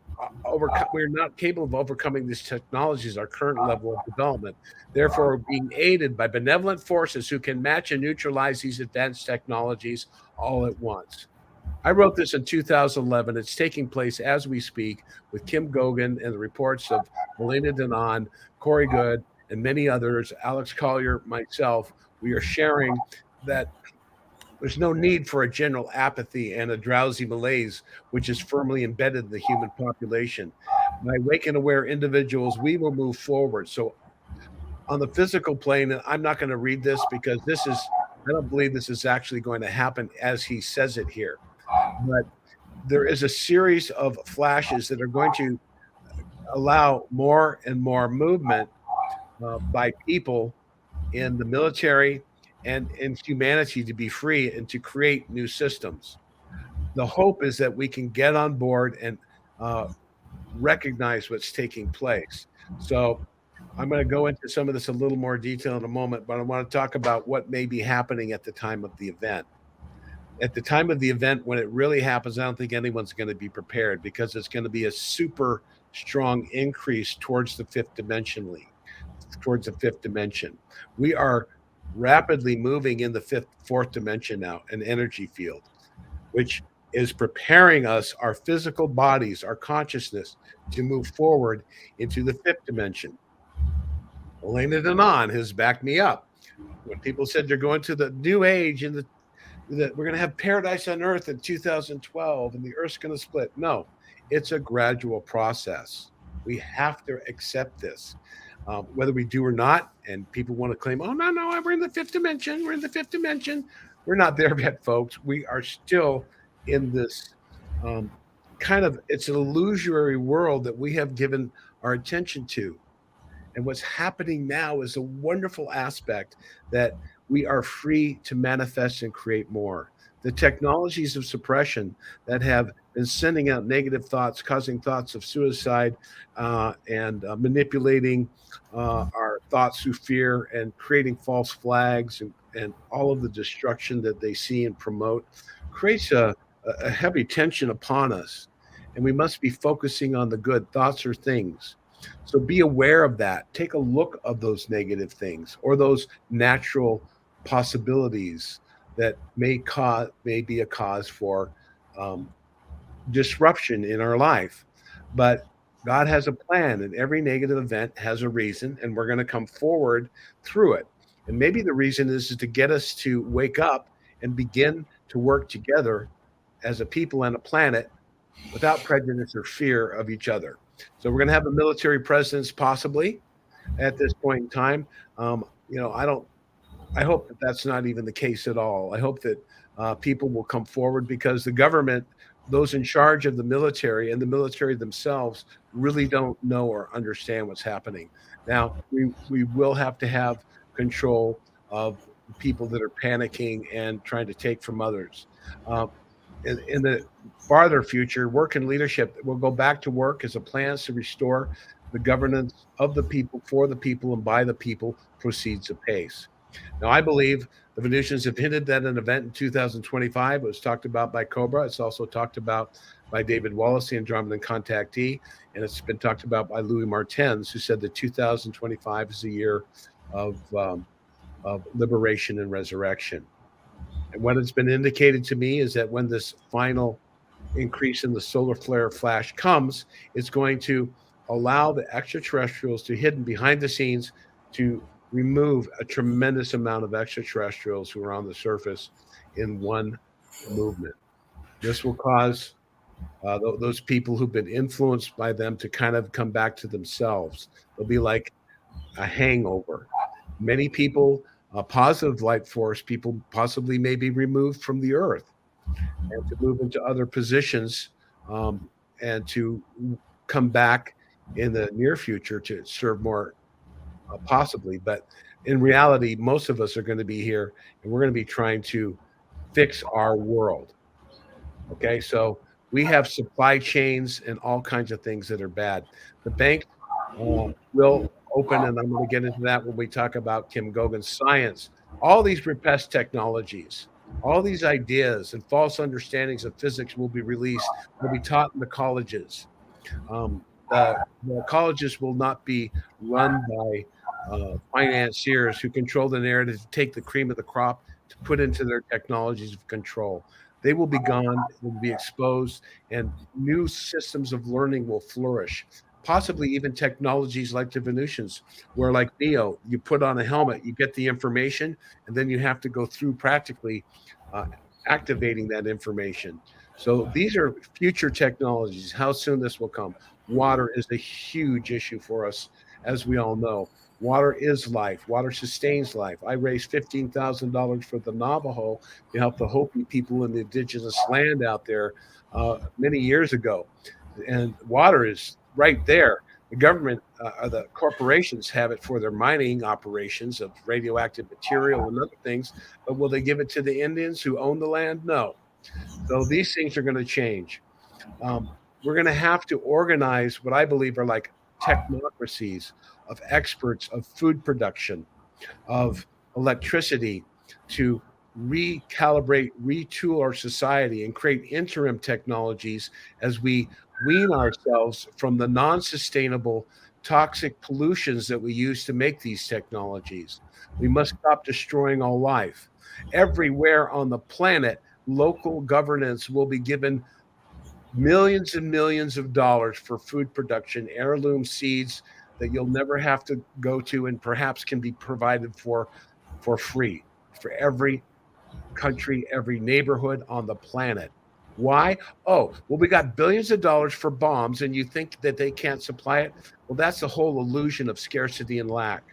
we're not capable of overcoming these technologies, our current level of development. Therefore, we're being aided by benevolent forces who can match and neutralize these advanced technologies all at once. I wrote this in 2011. It's taking place as we speak with Kim Gogan and the reports of Melina Denon, Corey Good, and many others, Alex Collier, myself. We are sharing that there's no need for a general apathy and a drowsy malaise, which is firmly embedded in the human population. By awake and aware individuals, we will move forward. So on the physical plane, and I'm not going to read this because I don't believe this is actually going to happen as he says it here. But there is a series of flashes that are going to allow more and more movement by people in the military and in humanity to be free and to create new systems. The hope is that we can get on board and recognize what's taking place. So I'm going to go into some of this a little more detail in a moment, but I want to talk about what may be happening at the time of the event. At the time of the event, when it really happens, I don't think anyone's going to be prepared because it's going to be a super strong increase towards the fifth dimension. We are rapidly moving in the fourth dimension now, an energy field, which is preparing us, our physical bodies, our consciousness, to move forward into the fifth dimension. Elena Denon has backed me up. When people said they're going to the new age and that we're going to have paradise on earth in 2012 and the earth's going to split. No, it's a gradual process. We have to accept this, whether we do or not. And people want to claim, oh, no, we're in the fifth dimension. We're in the fifth dimension. We're not there yet, folks. We are still in this it's an illusory world that we have given our attention to. And what's happening now is a wonderful aspect that we are free to manifest and create more. The technologies of suppression that have been sending out negative thoughts, causing thoughts of suicide, and manipulating our thoughts through fear and creating false flags and all of the destruction that they see and promote creates a heavy tension upon us. And we must be focusing on the good. Thoughts are things. So be aware of that. Take a look of those negative things or those natural possibilities that may be a cause for disruption in our life. But God has a plan, and every negative event has a reason, and we're going to come forward through it. And maybe the reason is to get us to wake up and begin to work together as a people and a planet without prejudice or fear of each other. So we're going to have a military presence possibly at this point in time. I hope that that's not even the case at all. I hope that people will come forward because the government those in charge of the military and the military themselves really don't know or understand what's happening. Now, we will have to have control of people that are panicking and trying to take from others. Uh, in the farther future, work and leadership will go back to work as a plan to restore the governance of the people, for the people, and by the people proceeds apace. Now, I believe the Venusians have hinted at an event in 2025. It was talked about by Cobra. It's also talked about by David Wallace, the Andromedan Contactee, and it's been talked about by Louis Martens, who said that 2025 is a year of liberation and resurrection. And what has been indicated to me is that when this final increase in the solar flare flash comes, it's going to allow the extraterrestrials to hidden behind the scenes to remove a tremendous amount of extraterrestrials who are on the surface in one movement. This will cause those people who've been influenced by them to kind of come back to themselves. They'll be like a hangover. Many people, positive light force people, possibly may be removed from the earth and to move into other positions, and to come back in the near future to serve more, possibly. But in reality, most of us are going to be here and we're going to be trying to fix our world. Okay, so we have supply chains and all kinds of things that are bad. The bank will open, and I'm going to get into that when we talk about Kim Gogan's science. All these repressed technologies, all these ideas and false understandings of physics will be released, will be taught in the colleges. The colleges will not be run by financiers who control the narrative to take the cream of the crop to put into their technologies of control. They will be gone, will be exposed, and new systems of learning will flourish. Possibly even technologies like the Venusians, where, like Neo, you put on a helmet, you get the information, and then you have to go through practically activating that information. So these are future technologies. How soon this will come? Water is a huge issue for us, as we all know. Water is life. Water sustains life. I raised $15,000 for the Navajo to help the Hopi people in the indigenous land out there many years ago. And water is right there. The government, the corporations have it for their mining operations of radioactive material and other things. But will they give it to the Indians who own the land? No. So these things are going to change. We're going to have to organize what I believe are like technocracies of experts of food production, of electricity, to recalibrate, retool our society and create interim technologies as we wean ourselves from the non-sustainable toxic pollutions that we use to make these technologies. We must stop destroying all life. Everywhere on the planet, local governance will be given millions and millions of dollars for food production, heirloom seeds that you'll never have to go to and perhaps can be provided for free for every country, every neighborhood on the planet. Why? Oh, well, we got billions of dollars for bombs and you think that they can't supply it? Well, that's the whole illusion of scarcity and lack.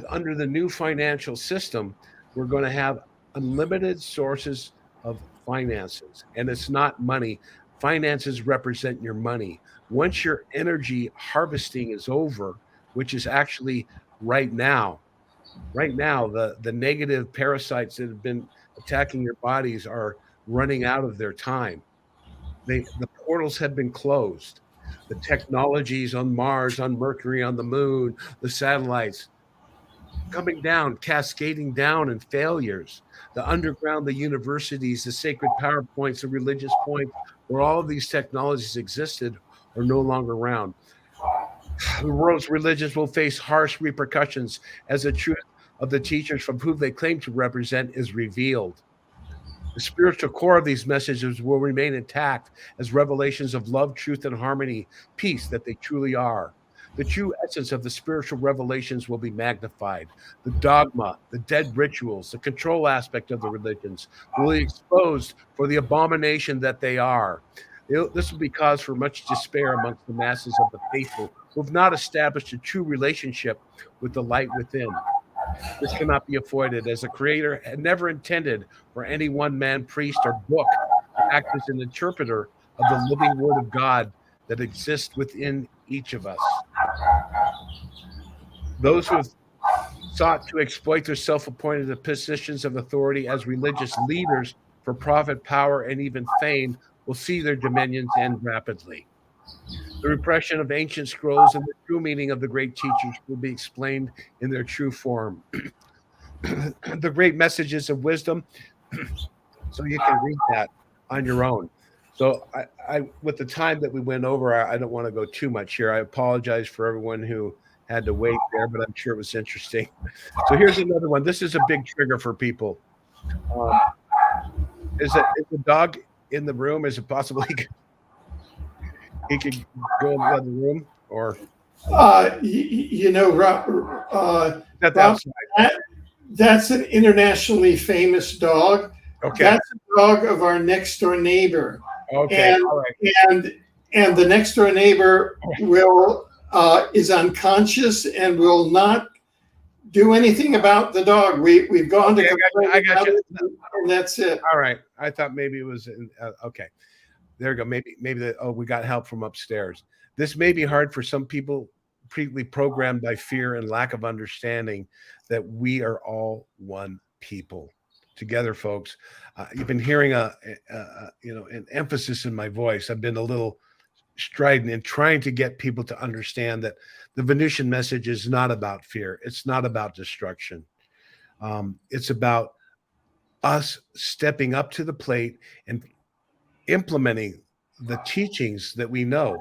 Under the new financial system, we're going to have unlimited sources of finances, and it's not money. Finances represent your money. Once your energy harvesting is over, which is actually right now, the negative parasites that have been attacking your bodies are running out of their time. The portals have been closed. The technologies on Mars, on Mercury, on the moon, the satellites coming down, cascading down in failures. The underground, the universities, the sacred power points, the religious points, where all of these technologies existed, are no longer around. The world's religions will face harsh repercussions as the truth of the teachers from whom they claim to represent is revealed. The spiritual core of these messages will remain intact as revelations of love, truth, and harmony, peace that they truly are. The true essence of the spiritual revelations will be magnified. The dogma, the dead rituals, the control aspect of the religions will be exposed for the abomination that they are. This will be cause for much despair amongst the masses of the faithful who have not established a true relationship with the light within. This cannot be avoided, as the Creator had never intended for any one man, priest, or book act as an interpreter of the living word of God that exists within each of us. Those who have sought to exploit their self-appointed positions of authority as religious leaders for profit, power, and even fame will see their dominions end rapidly. The repression of ancient scrolls and the true meaning of the great teachings will be explained in their true form. The great messages of wisdom, so you can read that on your own. So I with the time that we went over, I don't want to go too much here. I apologize for everyone who had to wait there, but I'm sure it was interesting. So here's another one. This is a big trigger for people. Is the dog in the room? Is it possible he could go in the other room, or Rob, that's an internationally famous dog. Okay. That's a dog of our next door neighbor. Okay. And, all right. and the next door neighbor is unconscious and will not do anything about the dog. We've gone to complain I got you. and that's it. All right. I thought maybe it was okay. There you go. Maybe we got help from upstairs. This may be hard for some people programmed by fear and lack of understanding that we are all one people together, folks. You've been hearing an emphasis in my voice. I've been a little strident in trying to get people to understand that the Venusian message is not about fear. It's not about destruction. It's about us stepping up to the plate and implementing the teachings that we know.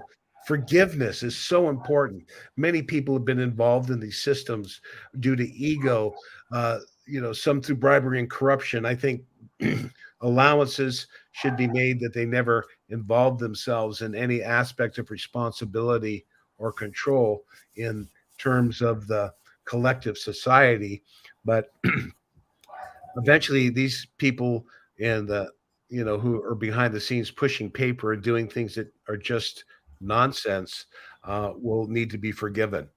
Forgiveness is so important. Many people have been involved in these systems due to ego, some through bribery and corruption. I think allowances should be made that they never involve themselves in any aspect of responsibility or control in terms of the collective society. But eventually these people in the who are behind the scenes pushing paper and doing things that are just nonsense will need to be forgiven.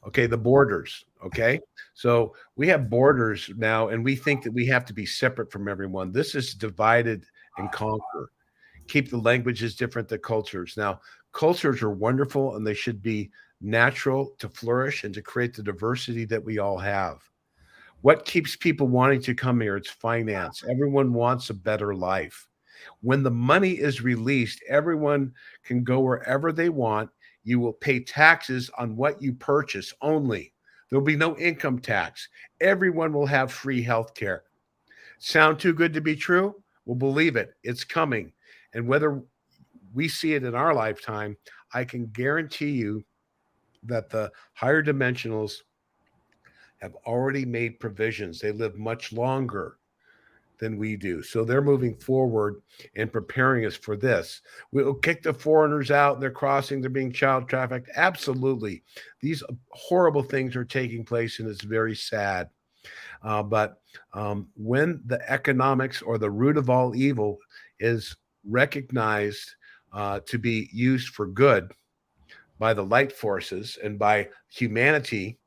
Okay, the borders. Okay, so we have borders now, and we think that we have to be separate from everyone. This is divide and conquer. Keep the languages different, the cultures. Now, cultures are wonderful, and they should be natural to flourish and to create the diversity that we all have. What keeps people wanting to come here? It's finance. Everyone wants a better life. When the money is released, everyone can go wherever they want. You will pay taxes on what you purchase only. There'll be no income tax. Everyone will have free health care. Sound too good to be true? Well, believe it. It's coming. And whether we see it in our lifetime, I can guarantee you that the higher dimensionals have already made provisions. They live much longer than we do. So they're moving forward and preparing us for this. We'll kick the foreigners out. They're crossing. They're being child trafficked. Absolutely. These horrible things are taking place, and it's very sad. But when the economics or the root of all evil is recognized to be used for good by the light forces and by humanity,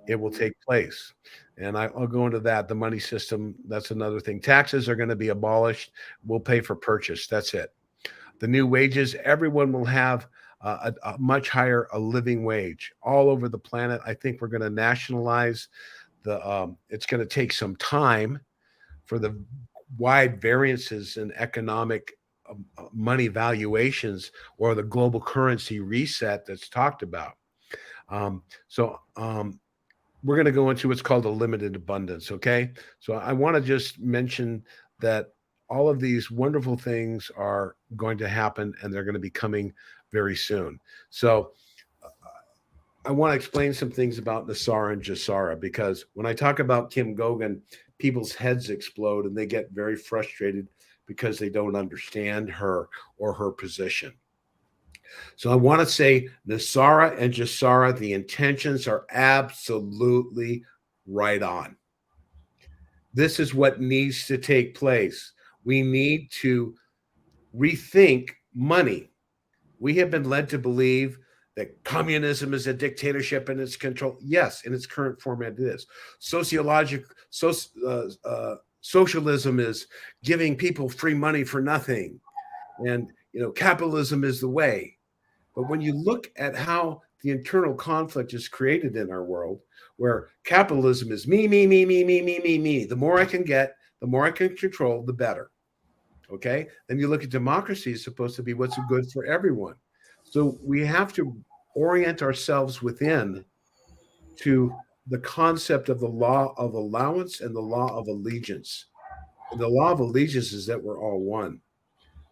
it will take place. And I'll go into that. The money system, that's another thing. Taxes are going to be abolished. We'll pay for purchase. That's it. The new wages, everyone will have a much higher living wage all over the planet. I think we're going to nationalize it's going to take some time for the wide variances in economic money valuations or the global currency reset that's talked about. We're going to go into what's called a limited abundance. Okay. So I want to just mention that all of these wonderful things are going to happen, and they're going to be coming very soon. So I want to explain some things about Nasara and Jasara, because when I talk about Kim Gogan, people's heads explode and they get very frustrated because they don't understand her or her position. So I want to say Nasara and Jasara, the intentions are absolutely right on. This is what needs to take place. We need to rethink money. We have been led to believe that communism is a dictatorship and its control. Yes, in its current format it is. Socialism is giving people free money for nothing. and capitalism is the way. But when you look at how the internal conflict is created in our world, where capitalism is me, me, me, me, me, me, me, me, the more I can get, the more I can control, the better. Okay. Then you look at democracy is supposed to be what's good for everyone. So we have to orient ourselves within to the concept of the law of allowance and the law of allegiance. And the law of allegiance is that we're all one.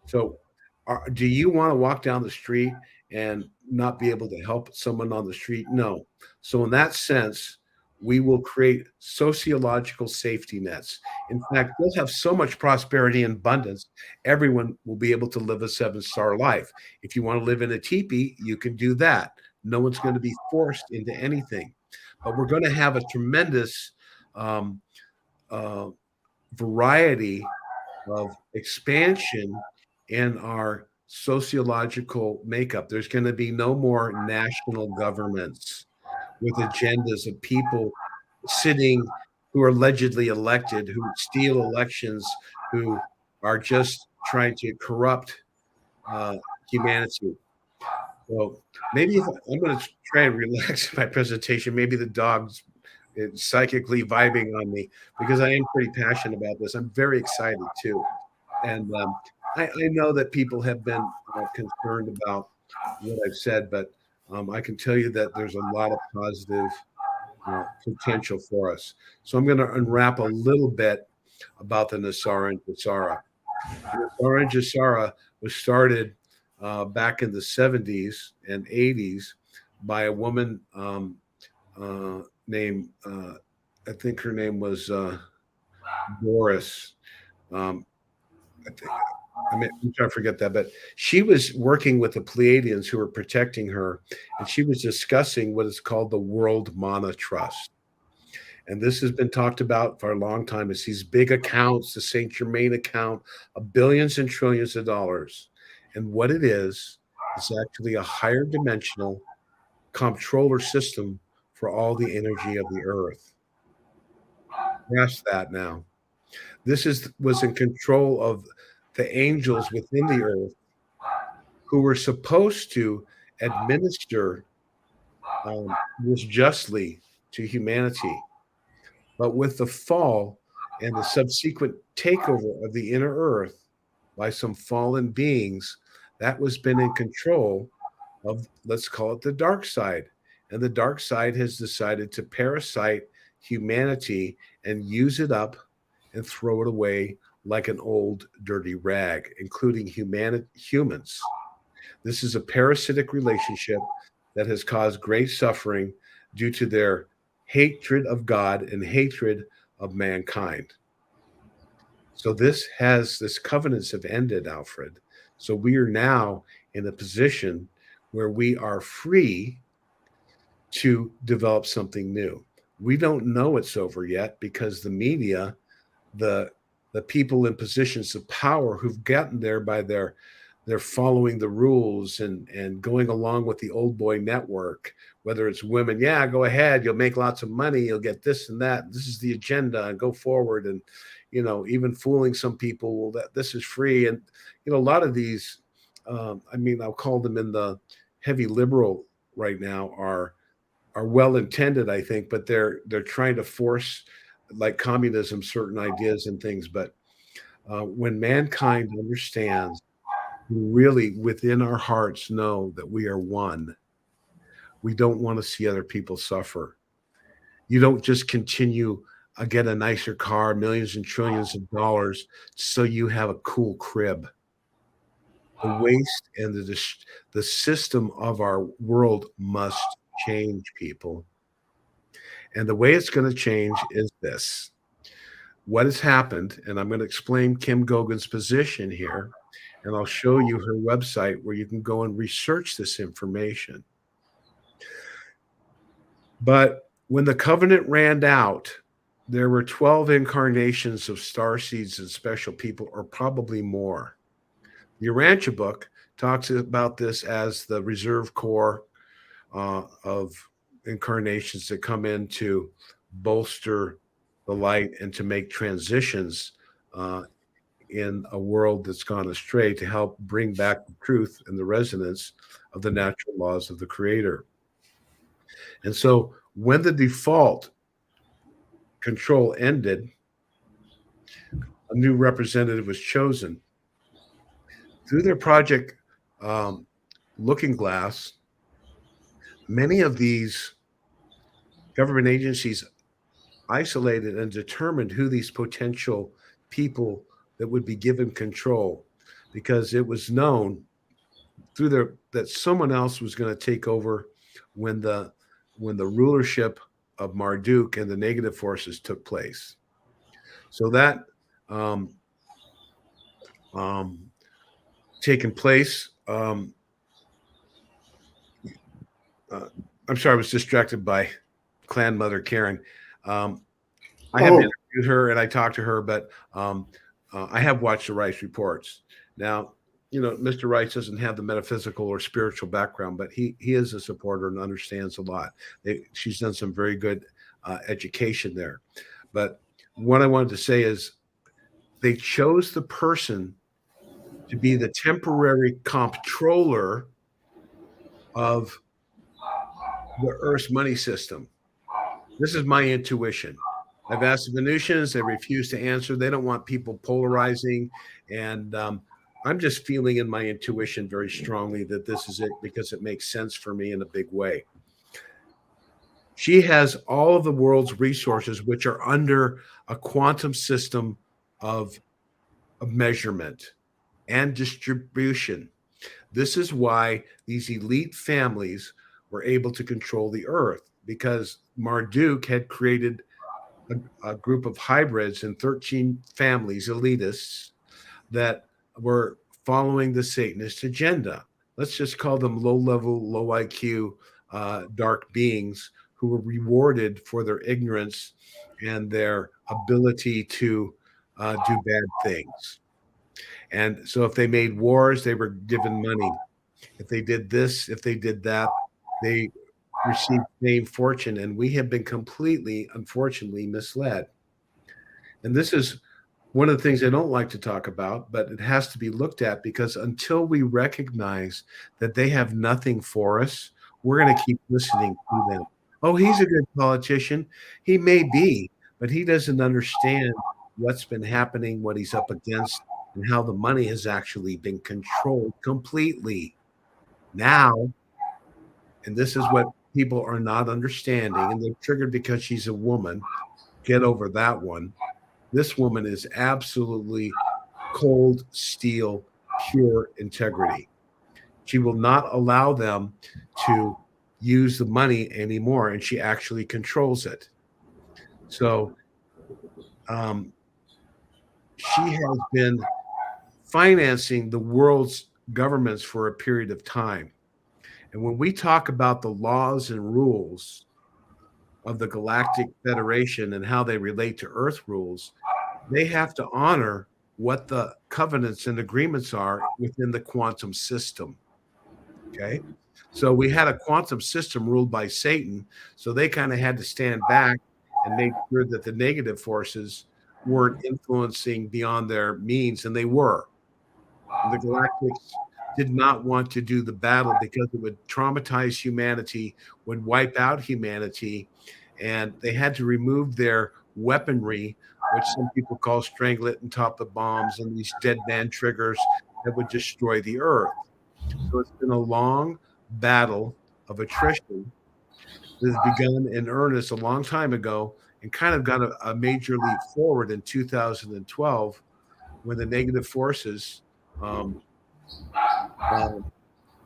So, do you want to walk down the street and not be able to help someone on the street? No. So, in that sense, we will create sociological safety nets. In fact, we'll have so much prosperity and abundance, everyone will be able to live a 7-star life. If you want to live in a teepee, you can do that. No one's going to be forced into anything. But we're going to have a tremendous um, uh, variety of expansion in our sociological makeup. There's going to be no more national governments with agendas of people sitting who are allegedly elected, who steal elections, who are just trying to corrupt humanity. So maybe if I'm going to try and relax my presentation, maybe the dog's psychically vibing on me because I am pretty passionate about this. I'm very excited too. And I know that people have been concerned about what I've said, but I can tell you that there's a lot of positive potential for us. So I'm going to unwrap a little bit about the Nasara and Jasara. Nasara and Jasara was started back in the 70s and 80s by a woman named, I think her name was Doris. I think, I'm trying to forget that, but she was working with the Pleiadians who were protecting her, and she was discussing what is called the World Mana Trust. And this has been talked about for a long time. It's these big accounts, the Saint Germain account, of billions and trillions of dollars. And what it is actually a higher dimensional comptroller system for all the energy of the earth. Grasp that now. This was in control of the angels within the earth who were supposed to administer this justly to humanity. But with the fall and the subsequent takeover of the inner earth by some fallen beings, that was been in control of, let's call it the dark side. And the dark side has decided to parasite humanity and use it up and throw it away like an old dirty rag, including humans. This is a parasitic relationship that has caused great suffering due to their hatred of God and hatred of mankind. So this covenants have ended, Alfred. So we are now in a position where we are free to develop something new. We don't know it's over yet because the media, the people in positions of power who've gotten there by they're following the rules and going along with the old boy network, whether it's women, yeah, go ahead, you'll make lots of money, you'll get this and that, this is the agenda, and go forward. And even fooling some people that this is free. And a lot of these I'll call them in the heavy liberal right now are well intended, I think, but they're trying to force, like communism, certain ideas and things. But when mankind understands, really within our hearts know that we are one, we don't want to see other people suffer. You don't just continue get a nicer car, millions and trillions of dollars, so you have a cool crib. The waste and the system of our world must change, people. And the way it's going to change is this. What has happened, and I'm going to explain Kim Gogan's position here, and I'll show you her website where you can go and research this information. But when the covenant ran out, there were 12 incarnations of star seeds and special people, or probably more. The Urantia book talks about this as the reserve core of incarnations that come in to bolster the light and to make transitions in a world that's gone astray to help bring back the truth and the resonance of the natural laws of the Creator. And so when the default control ended, a new representative was chosen. Through their project Looking Glass, many of these government agencies isolated and determined who these potential people that would be given control, because it was known through their that someone else was going to take over when the rulership of Marduk and the negative forces took place. So that taken place. I'm sorry, I was distracted by clan mother Karen. I have interviewed her and I talked to her, but I have watched the Rice reports. Now, Mr. Rice doesn't have the metaphysical or spiritual background, but he is a supporter and understands a lot. She's done some very good education there. But what I wanted to say is they chose the person to be the temporary comptroller of the Earth's money system. This is my intuition. I've asked the Venusians, they refuse to answer. They don't want people polarizing. And I'm just feeling in my intuition very strongly that this is it, because it makes sense for me in a big way. She has all of the world's resources, which are under a quantum system of measurement and distribution. This is why these elite families were able to control the earth, because Marduk had created a group of hybrids and 13 families, elitists, that were following the Satanist agenda. Let's just call them low-level, low IQ, dark beings who were rewarded for their ignorance and their ability to do bad things. And so if they made wars, they were given money. If they did this, if they did that, they received fame, fortune, and we have been completely, unfortunately, misled. And this is one of the things I don't like to talk about, but it has to be looked at, because until we recognize that they have nothing for us, we're going to keep listening to them. Oh, he's a good politician. He may be, but he doesn't understand what's been happening, what he's up against, and how the money has actually been controlled completely now. And this is what people are not understanding, and they're triggered because she's a woman. Get over that one. This woman is absolutely cold steel, pure integrity. She will not allow them to use the money anymore, and she actually controls it. So she has been financing the world's governments for a period of time. And when we talk about the laws and rules of the Galactic Federation and how they relate to Earth rules, they have to honor what the covenants and agreements are within the quantum system. Okay? So we had a quantum system ruled by Satan, so they kind of had to stand back and make sure that the negative forces weren't influencing beyond their means, and they were. The Galactics did not want to do the battle because it would traumatize humanity, would wipe out humanity, and they had to remove their weaponry, which some people call stranglet and top the bombs and these dead man triggers that would destroy the earth. So it's been a long battle of attrition that has begun in earnest a long time ago and kind of got a major leap forward in 2012 when the negative forces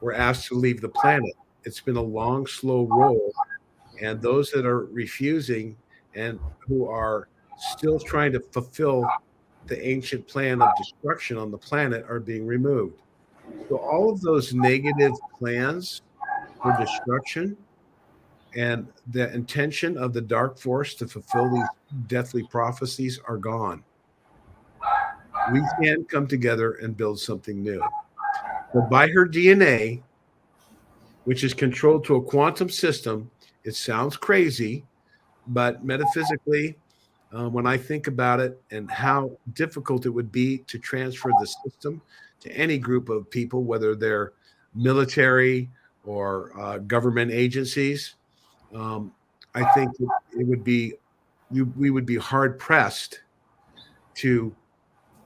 were asked to leave the planet. It's been a long, slow roll, and those that are refusing and who are still trying to fulfill the ancient plan of destruction on the planet are being removed. So all of those negative plans for destruction and the intention of the dark force to fulfill these deathly prophecies are gone. We can come together and build something new. But by her DNA, which is controlled to a quantum system, it sounds crazy, but metaphysically, when I think about it and how difficult it would be to transfer the system to any group of people, whether they're military or government agencies. Um, I think it would be we would be hard pressed to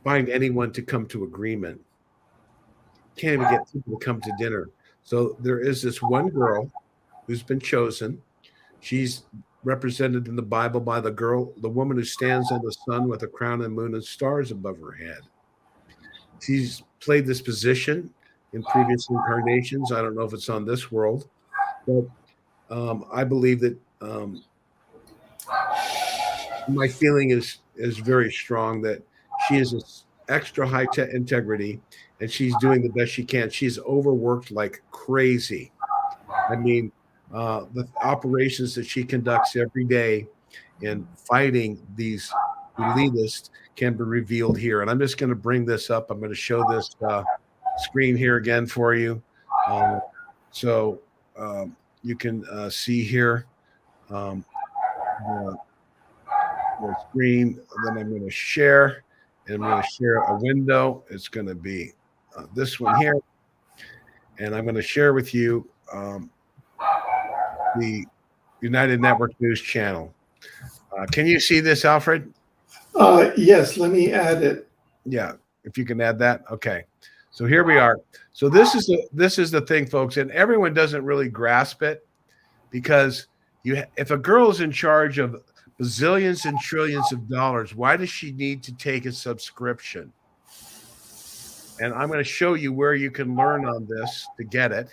find anyone to come to agreement. Can't even get people to come to dinner. So there is this one girl who's been chosen. She's represented in the Bible by the woman who stands on the sun with a crown and moon and stars above her head. She's played this position in previous incarnations. I don't know if it's on this world, but I believe that my feeling is very strong that she is an extra high integrity, and she's doing the best she can. She's overworked like crazy. I mean, the operations that she conducts every day in fighting these elitists can be revealed here. And I'm just going to bring this up. I'm going to show this screen here again for you. So you can see here the screen. Then I'm going to share, and I'm going to share a window. It's going to be this one here. And I'm going to share with you the United Network News channel. Can you see this, Alfred? Yes, let me add it. Yeah, if you can add that. Okay. So here we are. So this is the thing, folks, and everyone doesn't really grasp it, because if a girl is in charge of bazillions and trillions of dollars, why does she need to take a subscription? And I'm going to show you where you can learn on this to get it.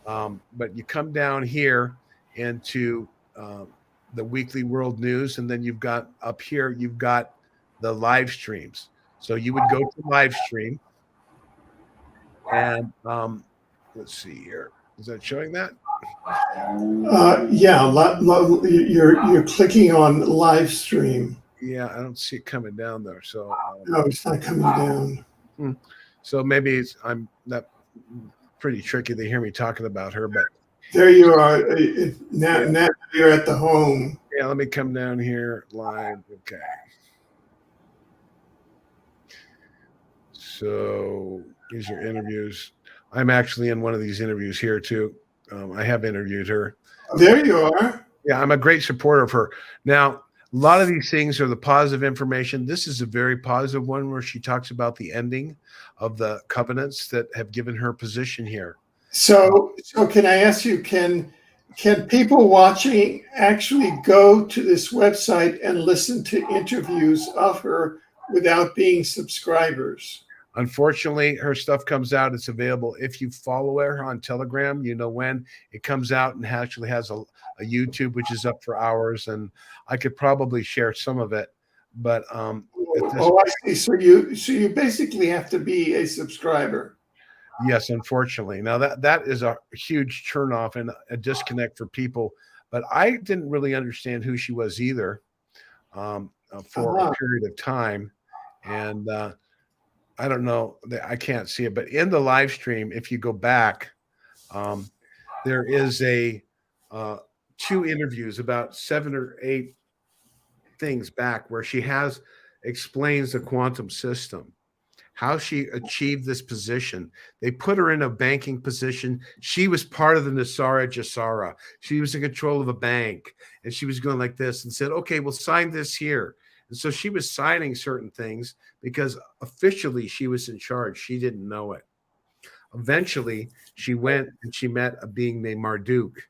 But you come down here into the weekly world news, and then you've got up here, you've got the live streams. So you would go to live stream, and let's see here. Is that showing that? Yeah, you're clicking on live stream. Yeah, I don't see it coming down there. So no, it's not coming down. So maybe I'm not pretty tricky. They hear me talking about her, but there you are. Now you're at the home. Yeah, let me come down here live. Okay. So these are interviews. I'm actually in one of these interviews here too. I have interviewed her. There you are. Yeah, I'm a great supporter of her. Now, a lot of these things are the positive information. This is a very positive one where she talks about the ending of the covenants that have given her position here. So can I ask you, can people watching actually go to this website and listen to interviews of her without being subscribers? Unfortunately, her stuff comes out. It's available. If you follow her on Telegram, you know when it comes out, and actually has a YouTube, which is up for hours. And I could probably share some of it. But I see. So you basically have to be a subscriber. Yes, unfortunately. Now that is a huge turnoff and a disconnect for people. But I didn't really understand who she was either for a period of time. And I don't know. I can't see it. But in the live stream, if you go back, there is a 2 interviews, about 7 or 8 things back, where she explains the quantum system, how she achieved this position. They put her in a banking position. She was part of the Nasara Jasara. She was in control of a bank, and she was going like this and said, okay, we'll sign this here. And so she was signing certain things because officially she was in charge. She didn't know it. Eventually, she went and she met a being named Marduk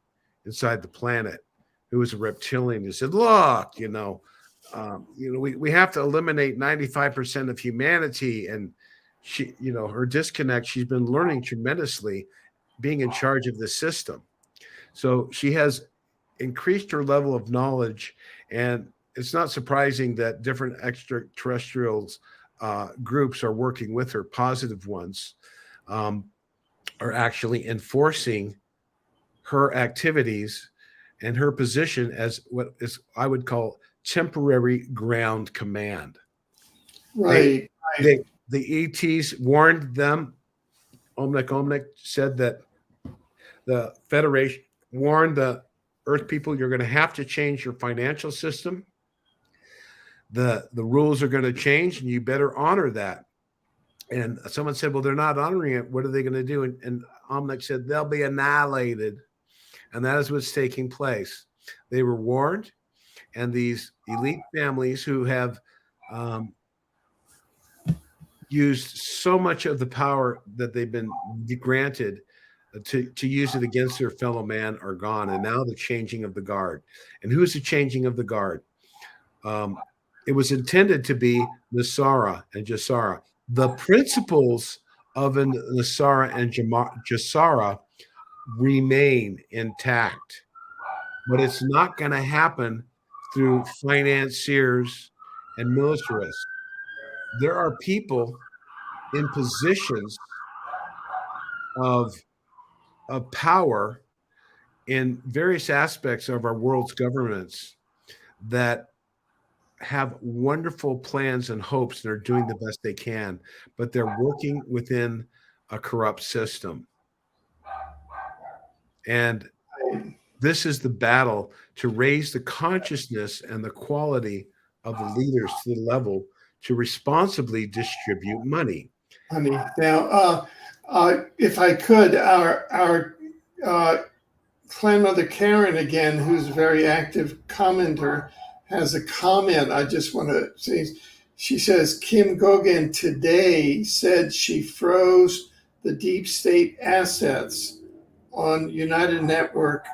inside the planet, who was a reptilian. He said, look, we have to eliminate 95% of humanity. And she, her disconnect, she's been learning tremendously being in charge of the system. So she has increased her level of knowledge, and it's not surprising that different extraterrestrials groups are working with her. Positive ones are actually enforcing her activities and her position as what is I would call temporary ground command. Right. The ETs warned them. Omnic said that the Federation warned the Earth people, you're going to have to change your financial system. the rules are going to change, and you better honor that. And someone said, well, they're not honoring it. What are they going to do? And Omnic said, they'll be annihilated. And that is what's taking place. They were warned, and these elite families who have used so much of the power that they've been granted to use it against their fellow man are gone. And now the changing of the guard. And who's the changing of the guard? It was intended to be Nasara and Jasara. The principles of Nasara and Jasara remain intact, but it's not going to happen through financiers and militarists. There are people in positions of power in various aspects of our world's governments that have wonderful plans and hopes and are doing the best they can, but they're working within a corrupt system. And this is the battle to raise the consciousness and the quality of the leaders to the level to responsibly distribute money. Now, if I could, our Clan Karen again, who's a very active commenter, has a comment I just want to say. She says, Kim Gogan today said she froze the deep state assets on United Network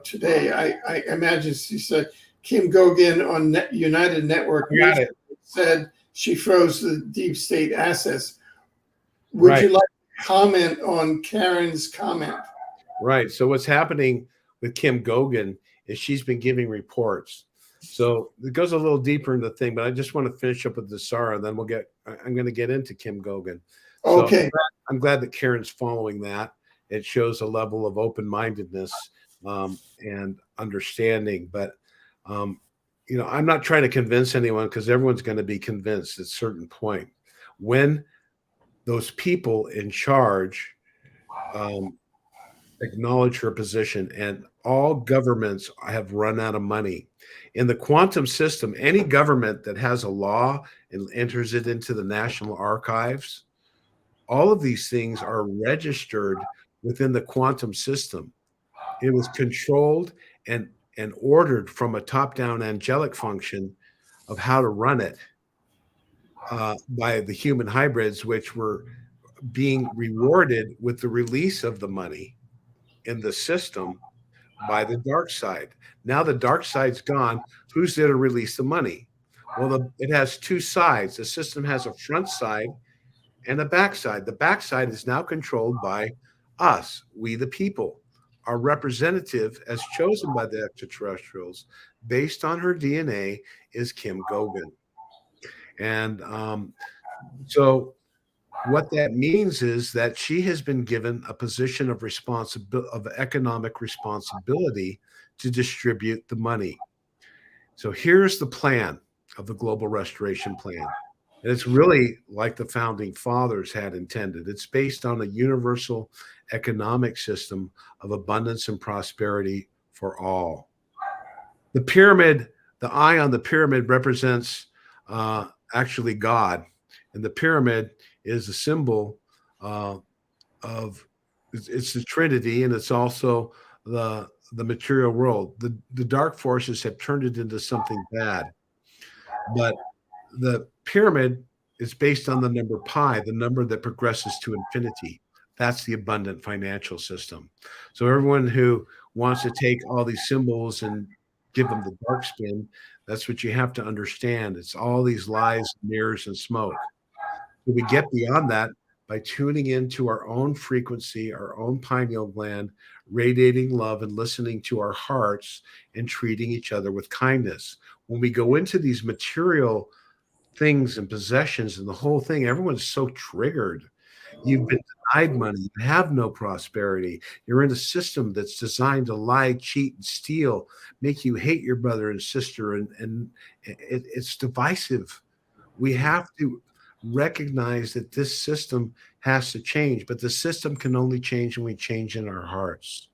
today. I imagine she said Kim Gogan on United Network said she froze the deep state assets. Would you like to comment on Karen's comment? Right. So what's happening with Kim Gogan is she's been giving reports. So it goes a little deeper into the thing, but I just want to finish up with the Sarah, and then I'm going to get into Kim Gogan. So okay. I'm glad that Karen's following that. It shows a level of open-mindedness and understanding. But, I'm not trying to convince anyone, because everyone's going to be convinced at a certain point. When those people in charge acknowledge her position, and all governments have run out of money. In the quantum system, any government that has a law and enters it into the National Archives, all of these things are registered within the quantum system. It was controlled and ordered from a top-down angelic function of how to run it by the human hybrids, which were being rewarded with the release of the money in the system by the dark side. Now the dark side's gone. Who's there to release the money? Well, it has two sides. The system has a front side and a back side. The back side is now controlled by us, we the people. Our representative, as chosen by the extraterrestrials, based on her DNA, is Kim Gogan. And so what that means is that she has been given a position of economic responsibility to distribute the money. So here's the plan of the Global Restoration Plan. And it's really like the founding fathers had intended. It's based on a universal economic system of abundance and prosperity for all. The pyramid, the eye on the pyramid represents actually God. And the pyramid is a symbol of it's the Trinity, and it's also the material world. The dark forces have turned it into something bad. But the pyramid is based on the number pi, the number that progresses to infinity. That's the abundant financial system. So everyone who wants to take all these symbols and give them the dark spin, that's what you have to understand. It's all these lies, mirrors, and smoke. So we get beyond that by tuning into our own frequency, our own pineal gland, radiating love and listening to our hearts and treating each other with kindness. When we go into these material things and possessions and the whole thing, everyone's so triggered. You've been denied money. You have no prosperity. You're in a system that's designed to lie, cheat, and steal, make you hate your brother and sister, and it's divisive. We have to recognize that this system has to change, but the system can only change when we change in our hearts.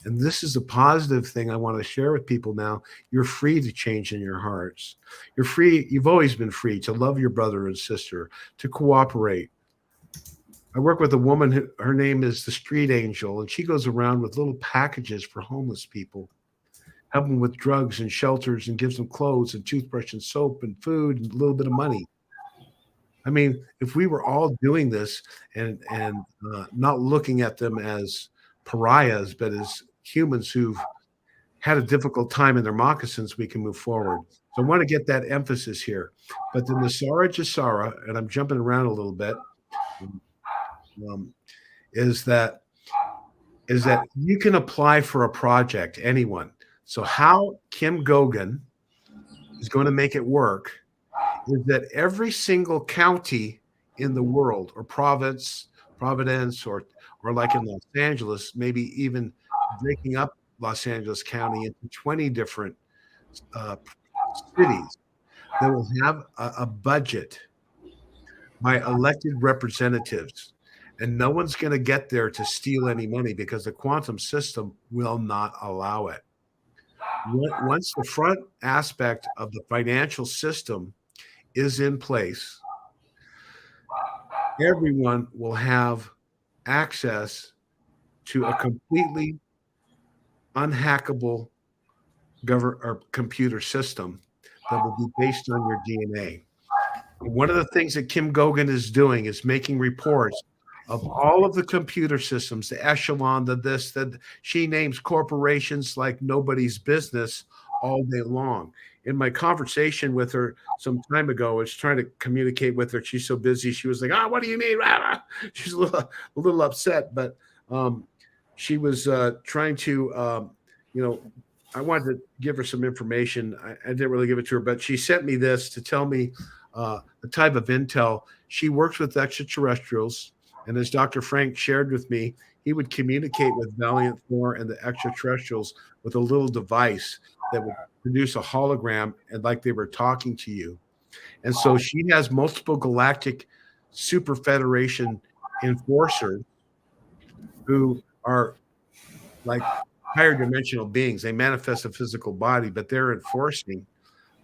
And this is a positive thing I want to share with people now. You're free to change in your hearts. You're free. You've always been free to love your brother and sister, to cooperate. I work with a woman who, her name is the Street Angel, and she goes around with little packages for homeless people, help them with drugs and shelters, and gives them clothes and toothbrush and soap and food and a little bit of money. I mean, if we were all doing this and not looking at them as pariahs, but as humans who've had a difficult time in their moccasins, we can move forward. So I want to get that emphasis here. But the Nasara Jasara, and I'm jumping around a little bit, is that you can apply for a project, anyone. So how Kim Gogan is going to make it work is that every single county in the world, or Providence, or like in Los Angeles, maybe even breaking up Los Angeles County into 20 different cities, that will have a budget by elected representatives. And no one's going to get there to steal any money because the quantum system will not allow it. Once the front aspect of the financial system is in place, everyone will have access to a completely unhackable or computer system that will be based on your DNA. One of the things that Kim Gogan is doing is making reports of all of the computer systems, the echelon, that she names corporations like nobody's business all day long. In my conversation with her some time ago, I was trying to communicate with her. She's so busy. She was like, what do you mean? She's a little upset, but she was trying to, I wanted to give her some information. I didn't really give it to her, but she sent me this to tell me the type of intel. She works with extraterrestrials. And as Dr. Frank shared with me, he would communicate with Valiant 4 and the extraterrestrials with a little device that would produce a hologram and like they were talking to you. And so she has multiple galactic super federation enforcers who are like higher dimensional beings. They manifest a physical body, but they're enforcing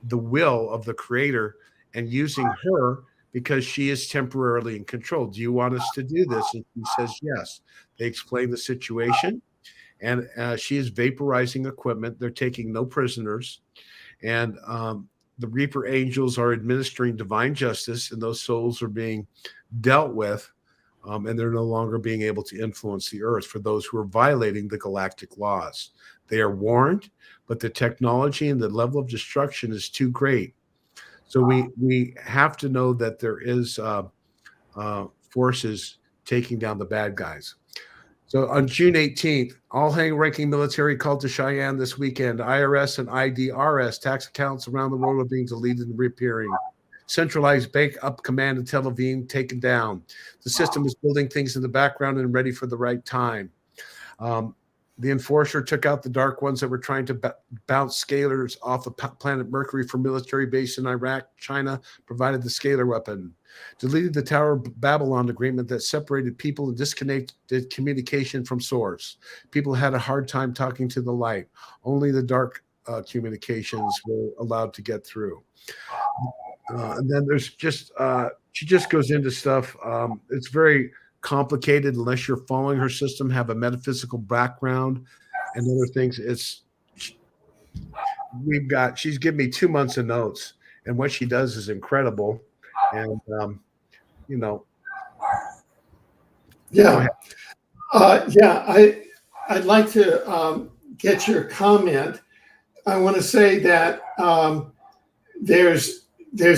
the will of the creator and using her because she is temporarily in control. Do you want us to do this? And she says, yes. They explain the situation, and she is vaporizing equipment. They're taking no prisoners. And the Reaper angels are administering divine justice, and those souls are being dealt with, and they're no longer being able to influence the earth for those who are violating the galactic laws. They are warned, but the technology and the level of destruction is too great. So we have to know that there is forces taking down the bad guys. So on June 18th, all high-ranking military called to Cheyenne this weekend. IRS and IDRS tax accounts around the world are being deleted and reappearing. Centralized bank up command in Tel Aviv taken down. The system is building things in the background and ready for the right time. The enforcer took out the dark ones that were trying to bounce scalars off of planet Mercury for military base in Iraq. China provided the scalar weapon. Deleted the Tower of Babylon agreement that separated people and disconnected communication from source. People had a hard time talking to the light. Only the dark communications were allowed to get through. And then there's just, she just goes into stuff. It's very complicated unless you're following her system, have a metaphysical background and other things. She's given me 2 months of notes, and what she does is incredible. And I'd like to get your comment. I want to say that there's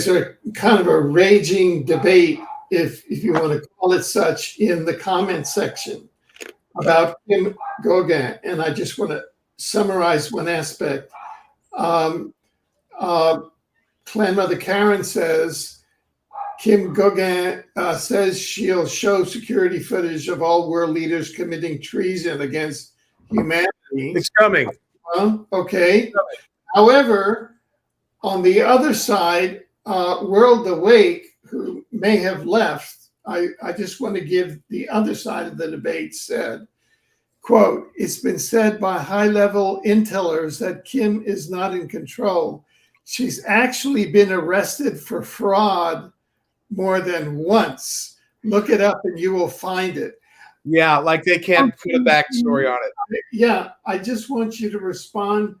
a kind of a raging debate, if you want to call it such, in the comment section about Kim Gogan. And I just want to summarize one aspect. Clanmother Karen says, Kim Gogan says she'll show security footage of all world leaders committing treason against humanity. It's coming. Okay. However, on the other side, World Awake, who may have left, I just want to give the other side of the debate, said, quote, it's been said by high-level intellers that Kim is not in control. She's actually been arrested for fraud more than once. Look it up and you will find it. Yeah, like they can't put a backstory on it. Yeah, I just want you to respond.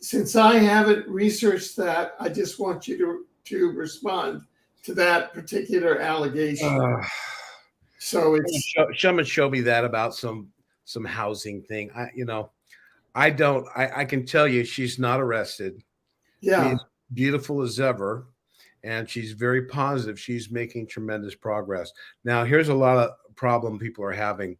Since I haven't researched that, I just want you to respond to that particular allegation. So it's Someone show me that about some housing thing. I can tell you she's not arrested. yeah, She's beautiful as ever, and she's very positive. She's making tremendous progress. Now, here's a lot of problem people are having.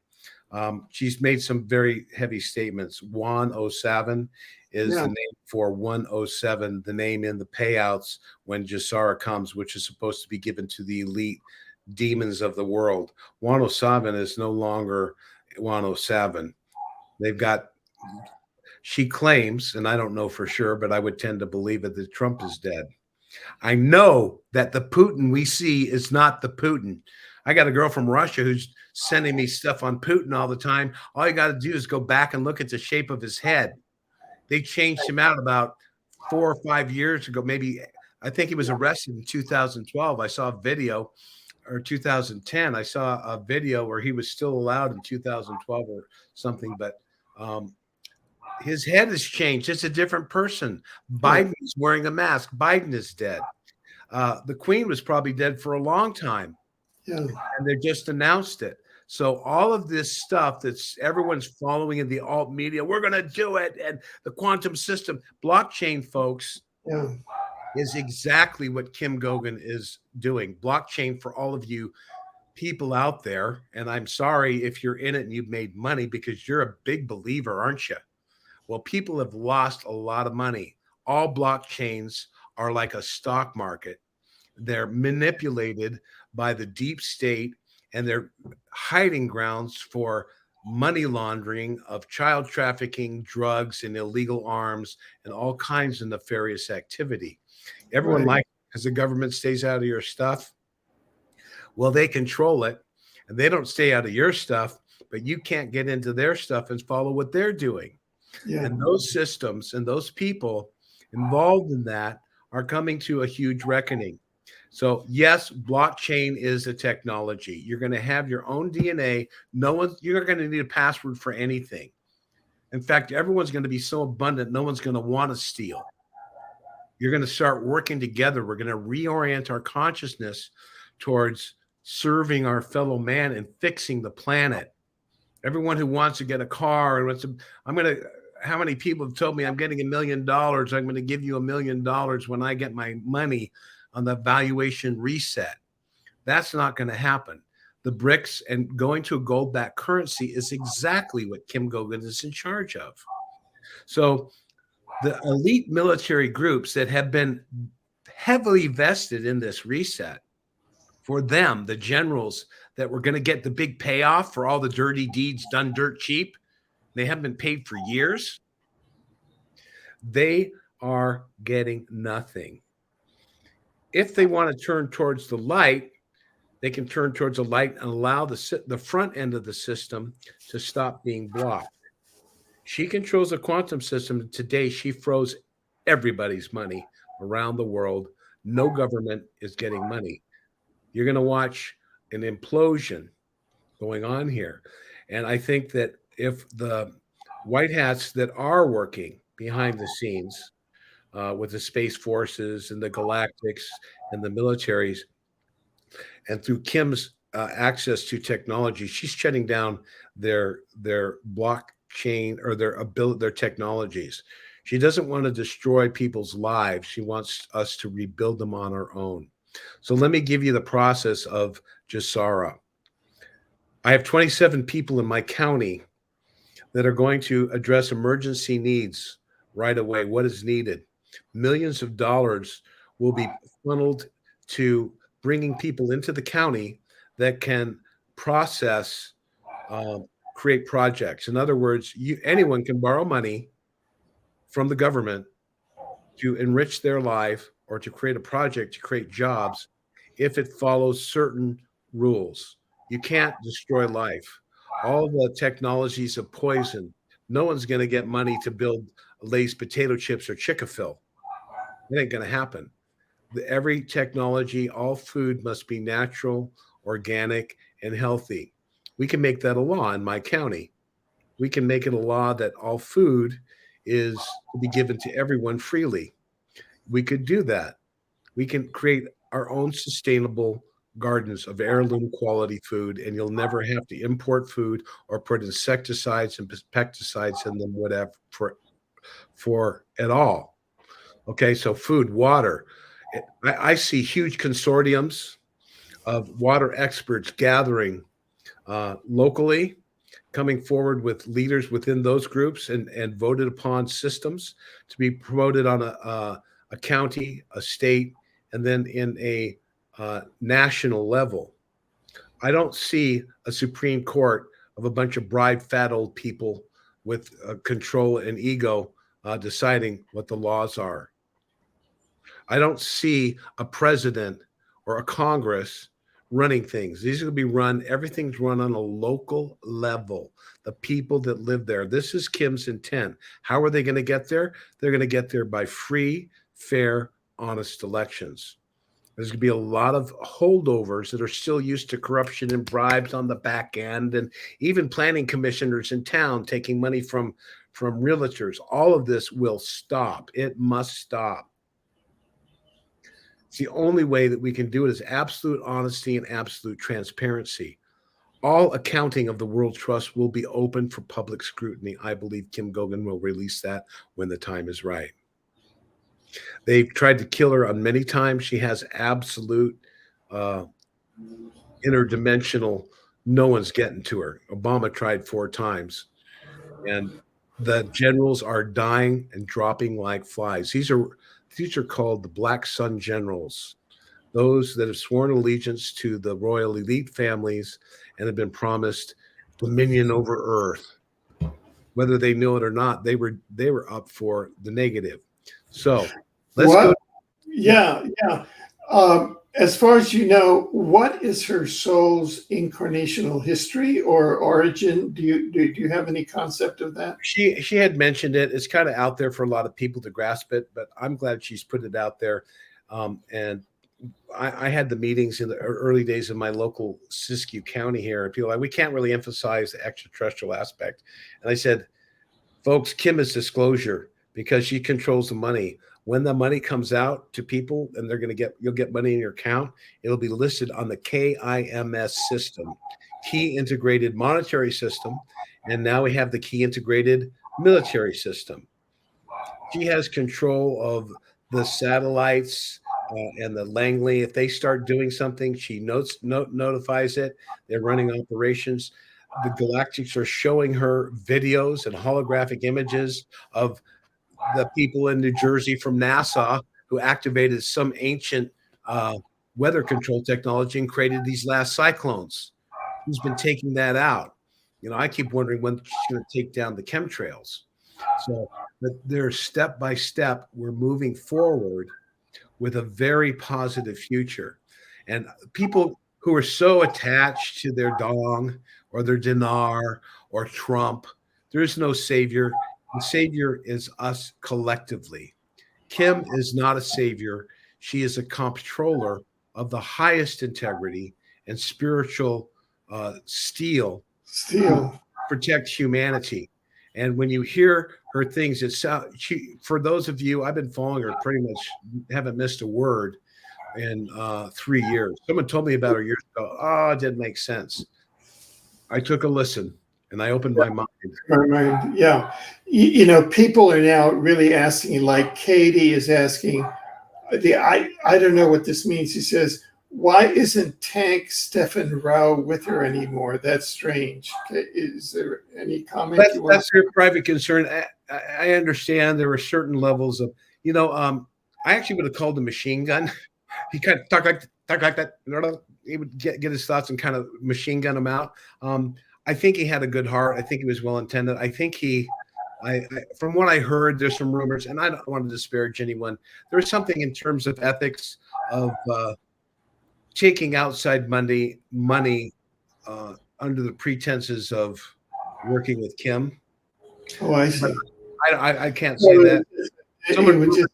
She's made some very heavy statements. 107 is the name for 107, the name in the payouts when Jasara comes, which is supposed to be given to the elite demons of the world. 107 is no longer 107. They've got, she claims, and I don't know for sure, but I would tend to believe it, that Trump is dead. I know that the Putin we see is not the Putin. I got a girl from Russia who's sending me stuff on Putin all the time. All you got to do is go back and look at the shape of his head. They changed him out about 4 or 5 years ago. Maybe, I think he was arrested in 2012. I saw a video, or 2010. I saw a video where he was still allowed in 2012 or something, but his head has changed. It's a different person. Biden is wearing a mask. Biden is dead. The Queen was probably dead for a long time. yeah, And they just announced it. So all of this stuff that's everyone's following in the alt media, we're going to do it. And the quantum system, blockchain, folks, is exactly what Kim Gogan is doing. Blockchain, for all of you people out there, and I'm sorry if you're in it and you've made money, because you're a big believer, aren't you? Well, people have lost a lot of money. All blockchains are like a stock market. They're manipulated by the deep state, and they're hiding grounds for money laundering of child trafficking, drugs, and illegal arms, and all kinds of nefarious activity. Everyone likes it because the government stays out of your stuff. Well, they control it, and they don't stay out of your stuff, but you can't get into their stuff and follow what they're doing. yeah. And those systems and those people involved in that are coming to a huge reckoning. So yes, blockchain is a technology. You're going to have your own DNA. You're going to need a password for anything. In fact, everyone's going to be so abundant, no one's going to want to steal. You're going to start working together. We're going to reorient our consciousness towards serving our fellow man and fixing the planet. Everyone who wants to get a car and wants to, how many people have told me I'm getting $1 million? I'm going to give you $1 million when I get my money on the valuation reset. That's not going to happen. The BRICS and going to a gold-backed currency is exactly what Kim Gogan is in charge of. So the elite military groups that have been heavily vested in this reset, for them, the generals that were going to get the big payoff for all the dirty deeds done dirt cheap, they haven't been paid for years. They are getting nothing. If they want to turn towards the light, they can turn towards the light and allow the front end of the system to stop being blocked. She controls the quantum system. Today, she froze everybody's money around the world. No government is getting money. You're going to watch an implosion going on here. And I think that if the white hats that are working behind the scenes with the space forces and the galactics and the militaries, and through Kim's access to technology, she's shutting down their blockchain or their technologies. She doesn't want to destroy people's lives. She wants us to rebuild them on our own. So let me give you the process of Jasara. I have 27 people in my county that are going to address emergency needs right away. What is needed? Millions of dollars will be funneled to bringing people into the county that can process, create projects. In other words, anyone can borrow money from the government to enrich their life or to create a project to create jobs if it follows certain rules. You can't destroy life. All the technologies of poison. No one's going to get money to build Lay's potato chips or Chick-fil. It ain't going to happen. Every technology, all food must be natural, organic, and healthy. We can make that a law in my county. We can make it a law that all food is to be given to everyone freely. We could do that. We can create our own sustainable gardens of heirloom quality food, and you'll never have to import food or put insecticides and pesticides in them, whatever, for at all. Okay, so food, water. I see huge consortiums of water experts gathering locally, coming forward with leaders within those groups and voted upon systems to be promoted on a county, a state, and then in a national level. I don't see a Supreme Court of a bunch of bribed fat old people with control and ego deciding what the laws are. I don't see a president or a Congress running things. These are going to be run, everything's run on a local level. The people that live there. This is Kim's intent. How are they going to get there? They're going to get there by free, fair, honest elections. There's going to be a lot of holdovers that are still used to corruption and bribes on the back end, and even planning commissioners in town taking money from realtors. All of this will stop. It must stop. It's the only way that we can do it is absolute honesty and absolute transparency. All accounting of the World Trust will be open for public scrutiny. I believe Kim Gogan will release that when the time is right. They've tried to kill her on many times. She has absolute interdimensional, no one's getting to her. Obama tried 4 times. And the generals are dying and dropping like flies. These are called the Black Sun generals, those that have sworn allegiance to the royal elite families and have been promised dominion over earth. Whether they know it or not, they were up for the negative. So let's go. Yeah. As far as you know, what is her soul's incarnational history or origin? Do you have any concept of that? She had mentioned it. It's kind of out there for a lot of people to grasp it, but I'm glad she's put it out there. And I had the meetings in the early days of my local Siskiyou County here, and people are like, we can't really emphasize the extraterrestrial aspect. And I said, folks, Kim is disclosure because she controls the money. When the money comes out to people and you'll get money in your account, it'll be listed on the KIMS system, Key Integrated Monetary System. And now we have the Key Integrated Military System. She has control of the satellites and the Langley. If they start doing something, she notifies it. They're running operations. The Galactics are showing her videos and holographic images of the people in New Jersey from NASA who activated some ancient weather control technology and created these last cyclones. Who's been taking that out? I keep wondering when she's going to take down the chemtrails. So they're step by step, we're moving forward with a very positive future. And people who are so attached to their dong or their dinar or Trump, there's no savior. The savior is us collectively. Kim is not a savior. She is a comptroller of the highest integrity and spiritual steel to protect humanity. And when you hear her things, for those of you, I've been following her pretty much, haven't missed a word in 3 years. Someone told me about her years ago. Oh, it didn't make sense. I took a listen. And I opened my mind. Right. Yeah. People are now really asking, like Katie is asking, I don't know what this means. He says, why isn't Tank Stephen Rao with her anymore? That's strange. Is there any comment? That's your private concern. I understand there are certain levels of, I actually would have called him Machine Gun. He kind of talk like that. He would get his thoughts and kind of machine gun them out. I think he had a good heart. I think he was well intended. I think from what I heard, there's some rumors, and I don't want to disparage anyone. There's something in terms of ethics of taking outside money under the pretenses of working with Kim. Oh, I But see. I can't say that. Someone It was just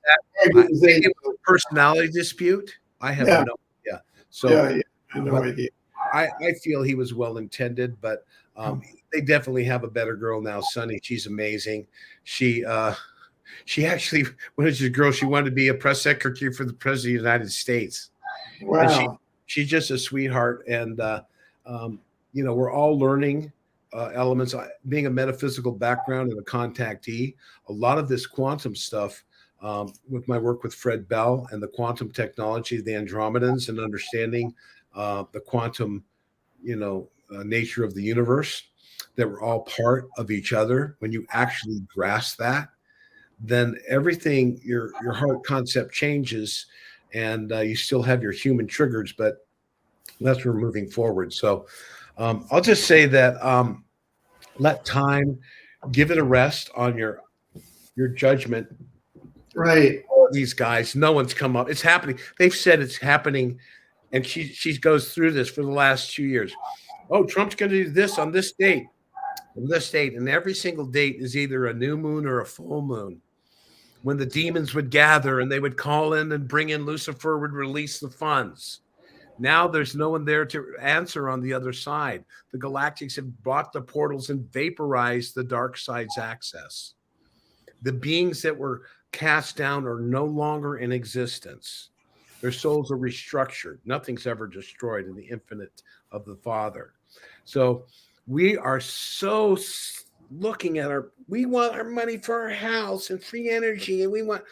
maybe it was a personality dispute. I have yeah, no idea. So, yeah, I had no but idea. I feel he was well intended, but they definitely have a better girl now, Sunny. She's amazing. She actually, when she was a girl, she wanted to be a press secretary for the president of the United States. And Wow. she's just a sweetheart. And we're all learning elements. Being a metaphysical background and a contactee, a lot of this quantum stuff, with my work with Fred Bell and the quantum technology, the Andromedans, and understanding the quantum, nature of the universe, that we're all part of each other. When you actually grasp that, then everything, your heart concept changes, and you still have your human triggers, but that's where we're moving forward. So I'll just say that let time, give it a rest on your judgment. Right. All these guys, no one's come up. It's happening. They've said it's happening, and she goes through this for the last 2 years. Oh, Trump's going to do this on this date, and every single date is either a new moon or a full moon. When the demons would gather and they would call in and bring in Lucifer, would release the funds. Now there's no one there to answer on the other side. The galactics have blocked the portals and vaporized the dark side's access. The beings that were cast down are no longer in existence. Their souls are restructured. Nothing's ever destroyed in the infinite of the Father. So we are so looking at we want our money for our house and free energy, and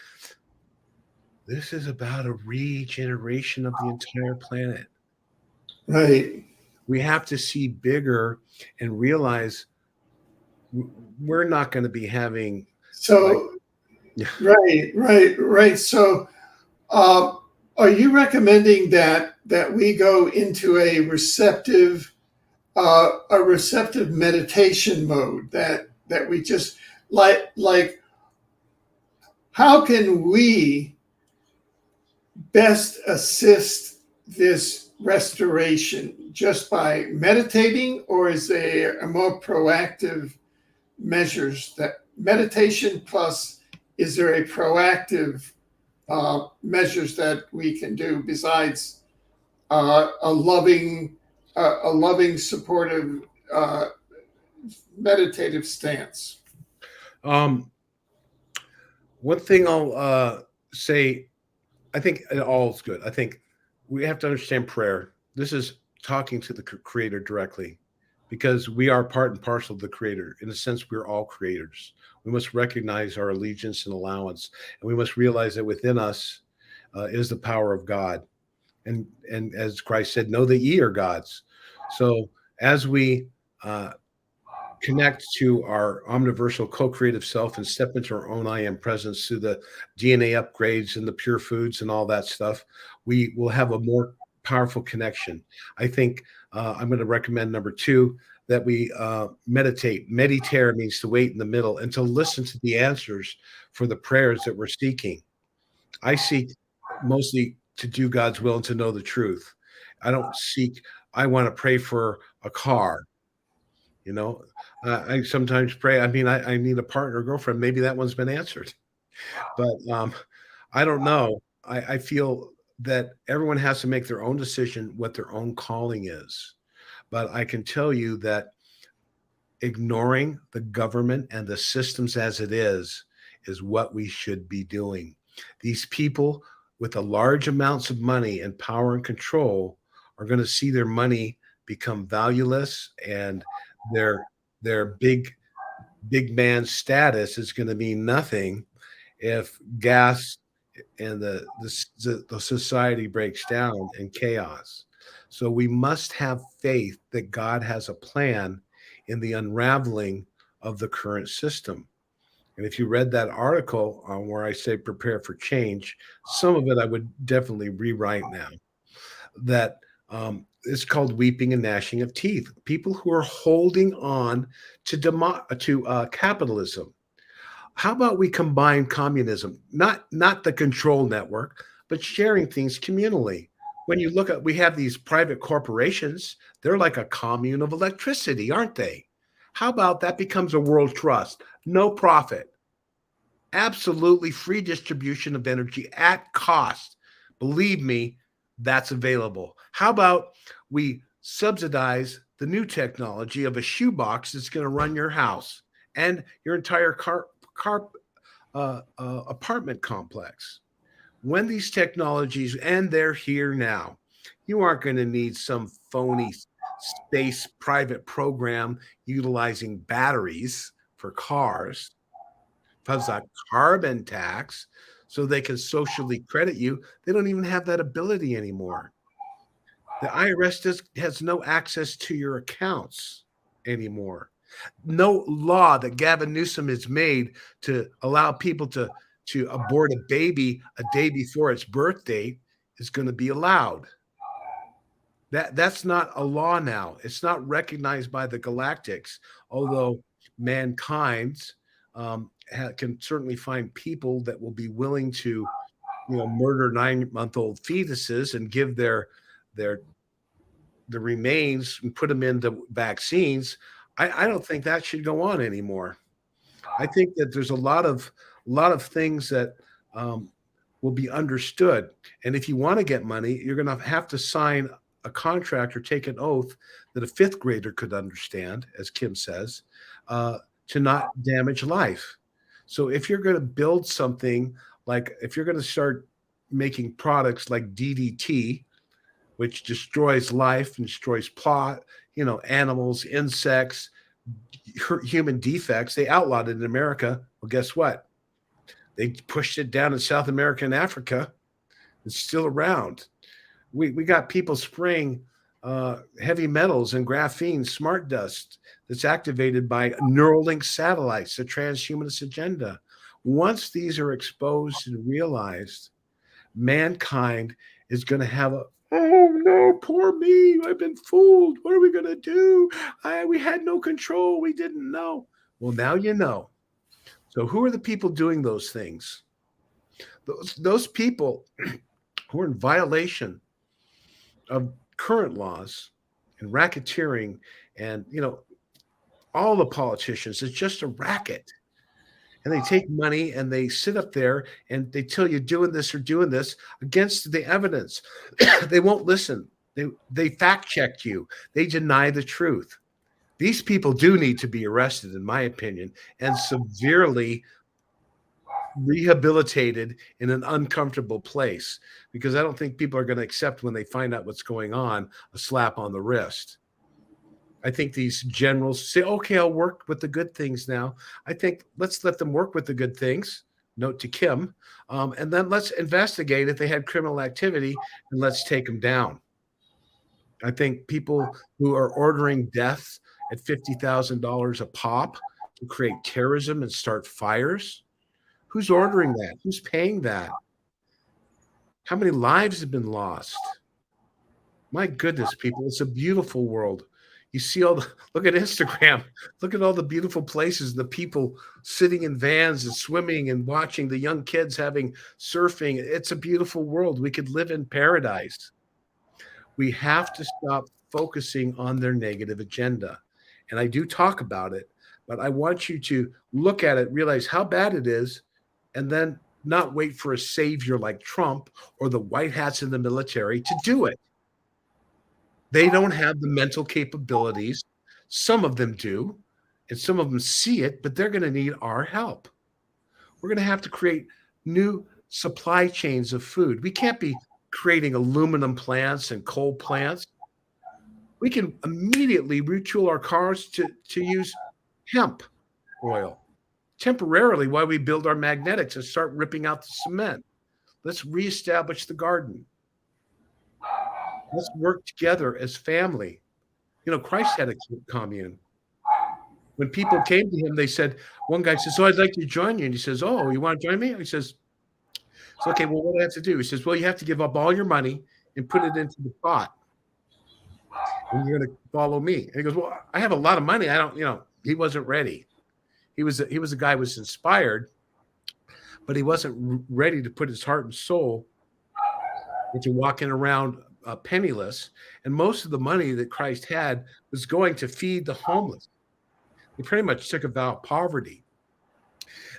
this is about a regeneration of the entire planet. Right. We have to see bigger and realize we're not going to be having. So, right. So, are you recommending that we go into a receptive meditation mode, that we just like how can we best assist this restoration? Just by meditating, or is there a more proactive measures that meditation plus, is there a proactive measures that we can do besides a loving, supportive, meditative stance? One thing I'll say, I think it all is good. I think we have to understand prayer. This is talking to the Creator directly, because we are part and parcel of the Creator. In a sense, we're all creators. We must recognize our allegiance and allowance, and we must realize that within us is the power of God. And as Christ said, know that ye are gods. So as we connect to our omniversal co-creative self and step into our own I am presence through the DNA upgrades and the pure foods and all that stuff, we will have a more powerful connection. I think I'm going to recommend number 2, that we meditate. Meditare means to wait in the middle and to listen to the answers for the prayers that we're seeking. I seek mostly to do God's will and to know the truth. I want to pray for a car. I sometimes pray. I mean, I need a partner or girlfriend. Maybe that one's been answered, but I don't know. I feel that everyone has to make their own decision what their own calling is. But I can tell you that ignoring the government and the systems as it is what we should be doing. These people with the large amounts of money and power and control are going to see their money become valueless, and their big man status is going to mean nothing if gas and the society breaks down in chaos. So we must have faith that God has a plan in the unraveling of the current system. And if you read that article on where I say prepare for change, some of it I would definitely rewrite now. That it's called weeping and gnashing of teeth. People who are holding on to capitalism. How about we combine communism, not the control network, but sharing things communally? when you look at, we have these private corporations, they're like a commune of electricity, aren't they? How about that becomes a world trust? No profit, absolutely free distribution of energy at cost. Believe me, that's available. How about we subsidize the new technology of a shoebox that's going to run your house and your entire apartment complex? When these technologies, and they're here now, you aren't going to need some phony space private program utilizing batteries for cars. Plus a carbon tax so they can socially credit you. They don't even have that ability anymore. The IRS has no access to your accounts anymore. No law that Gavin Newsom has made to allow people to abort a baby a day before its birth date is going to be allowed. That's not a law now. It's not recognized by the galactics, although mankind can certainly find people that will be willing to, murder 9-month-old fetuses and give their the remains and put them into vaccines. I don't think that should go on anymore. I think that there's a lot of things that will be understood. And if you want to get money, you're going to have to sign a contract or take an oath that a fifth grader could understand, as Kim says, to not damage life. So if you're going to build something, like if you're going to start making products like DDT, which destroys life and destroys plot, animals, insects, human defects, they outlawed it in America. Well, guess what? They pushed it down in South America and Africa. It's still around. We got people spraying heavy metals and graphene, smart dust that's activated by Neuralink satellites, the transhumanist agenda. Once these are exposed and realized, mankind is going to have oh no, poor me, I've been fooled. What are we going to do? We had no control. We didn't know. Well, now you know. So who are the people doing those things? Those people who are in violation of current laws and racketeering and, all the politicians, it's just a racket. And they take money and they sit up there and they tell you doing this or doing this against the evidence. They won't listen. They fact check you. They deny the truth. These people do need to be arrested, in my opinion, and severely rehabilitated in an uncomfortable place, because I don't think people are going to accept, when they find out what's going on, a slap on the wrist. I think these generals say, okay, I'll work with the good things now. I think let's let them work with the good things. Note to Kim. And then let's investigate if they had criminal activity, and let's take them down. I think people who are ordering death at $50,000 a pop to create terrorism and start fires, who's ordering that? Who's paying that? How many lives have been lost? My goodness, people, it's a beautiful world. You see look at Instagram. Look at all the beautiful places, the people sitting in vans and swimming and watching the young kids having surfing. It's a beautiful world. We could live in paradise. We have to stop focusing on their negative agenda. And I do talk about it, but I want you to look at it, realize how bad it is, and then not wait for a savior like Trump or the white hats in the military to do it. They don't have the mental capabilities. Some of them do, and some of them see it, but they're going to need our help. We're going to have to create new supply chains of food. We can't be creating aluminum plants and coal plants. We can immediately retool our cars to use hemp oil temporarily while we build our magnetics and start ripping out the cement. Let's reestablish the garden. Let's work together as family. Christ had a commune. When people came to him, they said, one guy says, "Oh, I'd like to join you." And he says, "Oh, you want to join me?" He says, "Okay, well, what do I have to do?" He says, "Well, you have to give up all your money and put it into the pot. And you're going to follow me." And he goes, "Well, I have a lot of money. I don't," he wasn't ready. He was a guy who was inspired, but he wasn't ready to put his heart and soul into walking around penniless, and most of the money that Christ had was going to feed the homeless. He pretty much took about poverty.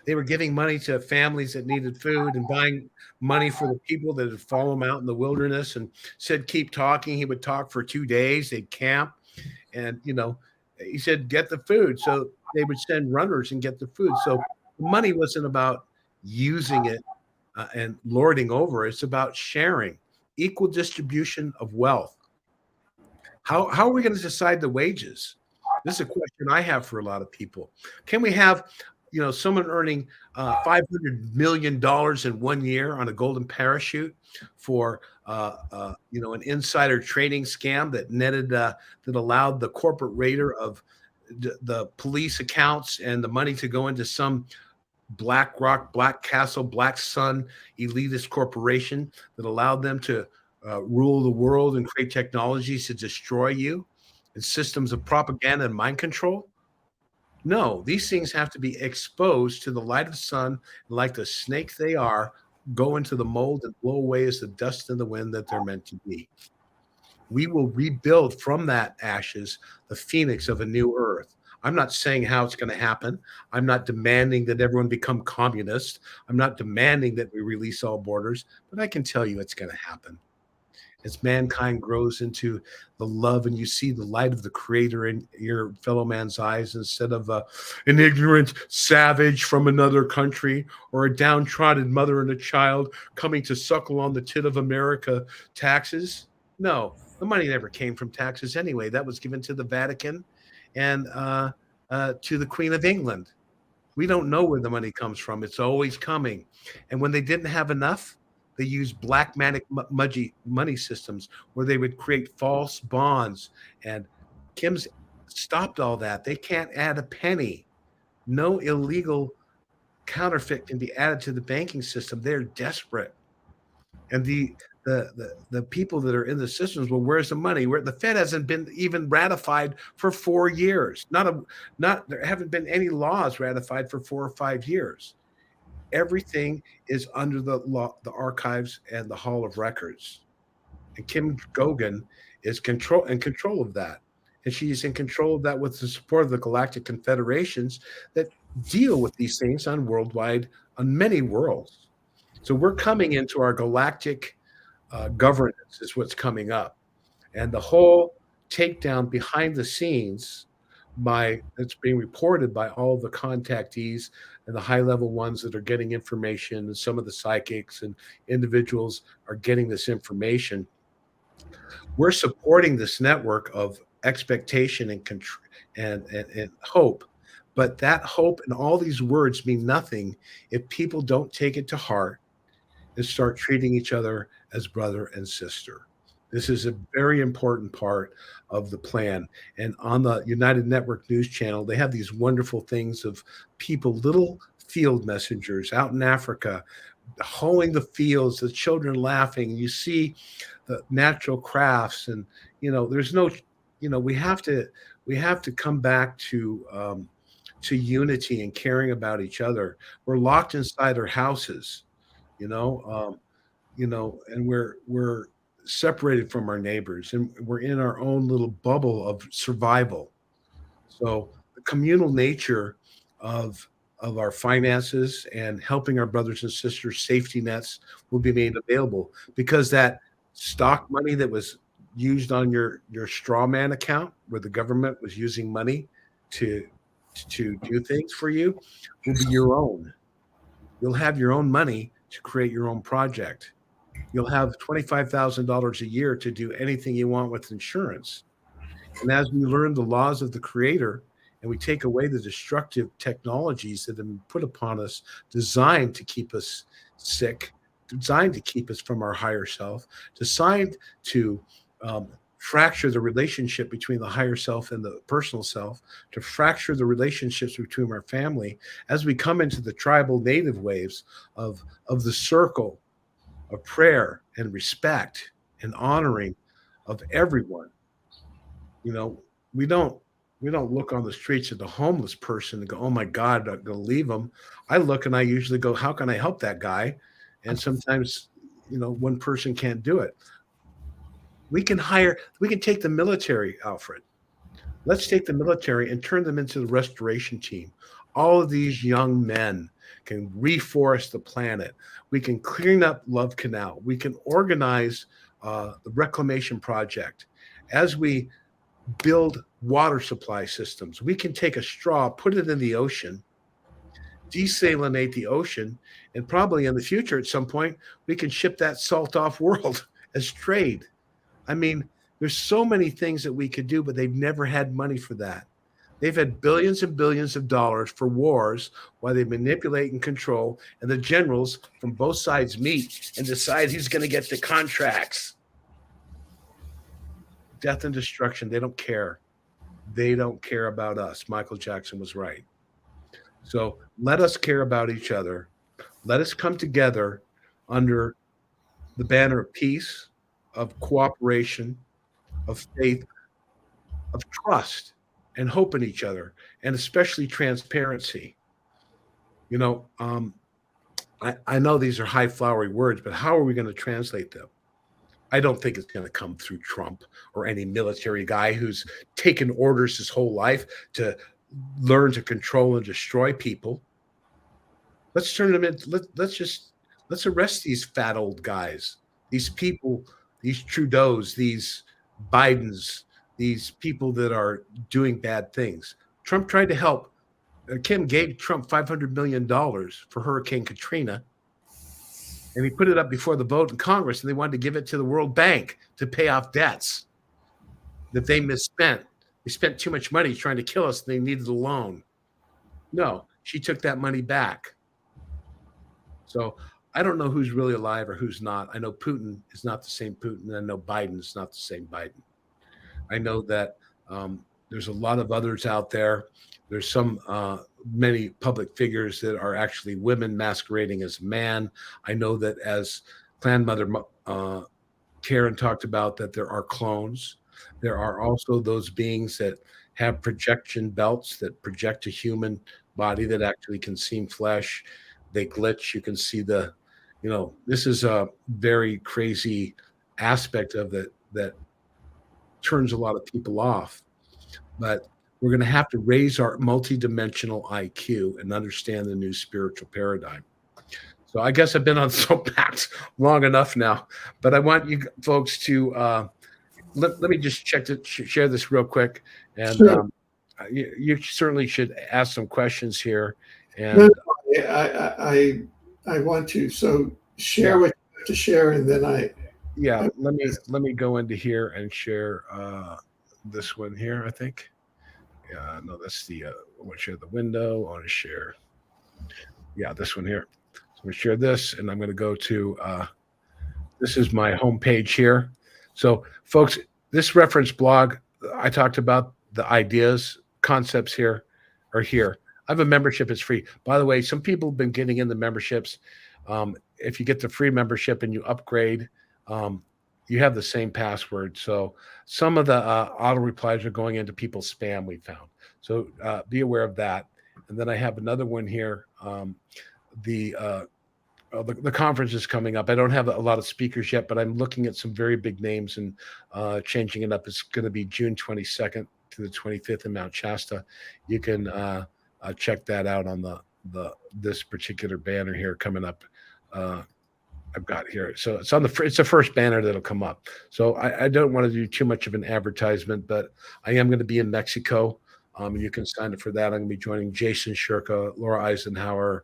They were giving money to families that needed food and buying money for the people that had fallen out in the wilderness, and said, keep talking. He would talk for 2 days. They'd camp. And, he said, get the food. So they would send runners and get the food. So the money wasn't about using it and lording over. It's about sharing, equal distribution of wealth. How are we going to decide the wages? This is a question I have for a lot of people. Can we have, someone earning $500 million in 1 year on a golden parachute for, an insider trading scam that netted, that allowed the corporate raider of the police accounts and the money to go into some BlackRock, Black Castle, Black Sun elitist corporation that allowed them to rule the world and create technologies to destroy you and systems of propaganda and mind control? No, these things have to be exposed to the light of the sun, and like the snake they are, go into the mold and blow away as the dust in the wind that they're meant to be. We will rebuild from that ashes the phoenix of a new earth. I'm not saying how it's going to happen. I'm not demanding that everyone become communist. I'm not demanding that we release all borders, but I can tell you it's going to happen. As mankind grows into the love and you see the light of the Creator in your fellow man's eyes, instead of an ignorant savage from another country or a downtrodden mother and a child coming to suckle on the tit of America taxes. No, the money never came from taxes anyway. That was given to the Vatican and to the Queen of England. We don't know where the money comes from. It's always coming. And when they didn't have enough, they used black money systems where they would create false bonds. And Kim's stopped all that. They can't add a penny. No illegal counterfeit can be added to the banking system. They're desperate. And the people that are in the systems, well, where's the money? Where the Fed hasn't been even ratified for 4 years. There haven't been any laws ratified for 4 or 5 years. Everything is under the law, the archives and the Hall of Records. And Kim Gogan is in control of that. And she's in control of that with the support of the Galactic Confederations that deal with these things on many worlds. So we're coming into our galactic governance is what's coming up. And the whole takedown behind the scenes it's being reported by all the contactees and the high-level ones that are getting information, and some of the psychics and individuals are getting this information. We're supporting this network of expectation and hope, but that hope and all these words mean nothing if people don't take it to heart and start treating each other as brother and sister. This is a very important part of the plan. And on the United Network News Channel, they have these wonderful things of people, little field messengers out in Africa, hoeing the fields, the children laughing. You see the natural crafts, and there's no, we have to come back to unity and caring about each other. We're locked inside our houses, and we're separated from our neighbors, and we're in our own little bubble of survival. So the communal nature of our finances and helping our brothers and sisters, safety nets will be made available, because that stock money that was used on your straw man account, where the government was using money to do things for you, will be your own. You'll have your own money to create your own project. You'll have $25,000 a year to do anything you want with insurance. And as we learn the laws of the Creator and we take away the destructive technologies that have been put upon us, designed to keep us sick, designed to keep us from our higher self, designed to fracture the relationship between the higher self and the personal self, to fracture the relationships between our family, as we come into the tribal native waves of the circle of prayer and respect and honoring of everyone. We don't look on the streets at the homeless person and go, oh my God, I'm going to leave them. I look and I usually go, how can I help that guy? And sometimes, one person can't do it. We can take the military, Alfred. Let's take the military and turn them into the restoration team. All of these young men can reforest the planet. We can clean up Love Canal. We can organize the reclamation project. As we build water supply systems, we can take a straw, put it in the ocean, desalinate the ocean, and probably in the future at some point, we can ship that salt off world as trade. I mean, there's so many things that we could do, but they've never had money for that. They've had billions and billions of dollars for wars while they manipulate and control, and the generals from both sides meet and decide who's going to get the contracts. Death and destruction, they don't care. They don't care about us. Michael Jackson was right. So let us care about each other. Let us come together under the banner of peace, of cooperation, of faith, of trust, and hope in each other, and especially transparency. You know, I know these are high flowery words, but how are we going to translate them? I don't think it's going to come through Trump or any military guy who's taken orders his whole life to learn to control and destroy people. Let's turn them in. Let's arrest these fat old guys, these people, these Trudeaus, these Bidens, these people that are doing bad things. Trump tried to help. Kim gave Trump $500 million for Hurricane Katrina, and he put it up before the vote in Congress, and they wanted to give it to the World Bank to pay off debts that they misspent. They spent too much money trying to kill us, and they needed a loan. No, she took that money back. So I don't know who's really alive or who's not. I know Putin is not the same Putin, and I know Biden is not the same Biden. I know that there's a lot of others out there. There's many public figures that are actually women masquerading as man. I know that, as Clan Mother Karen talked about, that there are clones. There are also those beings that have projection belts that project a human body that actually can see flesh. They glitch. You can see this is a very crazy aspect of it that turns a lot of people off. But we're going to have to raise our multidimensional IQ and understand the new spiritual paradigm. So I guess I've been on soapbox long enough now, but I want you folks to let me just share this real quick. And sure. You certainly should ask some questions here. And no, I want to. So share what you have to share, and then let me go into here and share this one here, I think. Yeah, no, that's I want to share the window. I want to share, this one here. So I'm going to share this, and I'm going to go to, this is my homepage here. So, folks, this reference blog, I talked about the ideas, concepts here are here. I have a membership. It's free. By the way, some people have been getting in the memberships. If you get the free membership and you upgrade, you have the same password. So some of the auto replies are going into people's spam, we found. So be aware of that. And then I have another one here. The conference is coming up. I don't have a lot of speakers yet, but I'm looking at some very big names and changing it up. It's going to be June 22nd to the 25th in Mount Shasta. You can check that out on this particular banner here coming up. I've got here. So it's it's the first banner that'll come up. So I don't want to do too much of an advertisement, but I am going to be in Mexico. And you can sign up for that. I'm going to be joining Jason Shurka, Laura Eisenhower,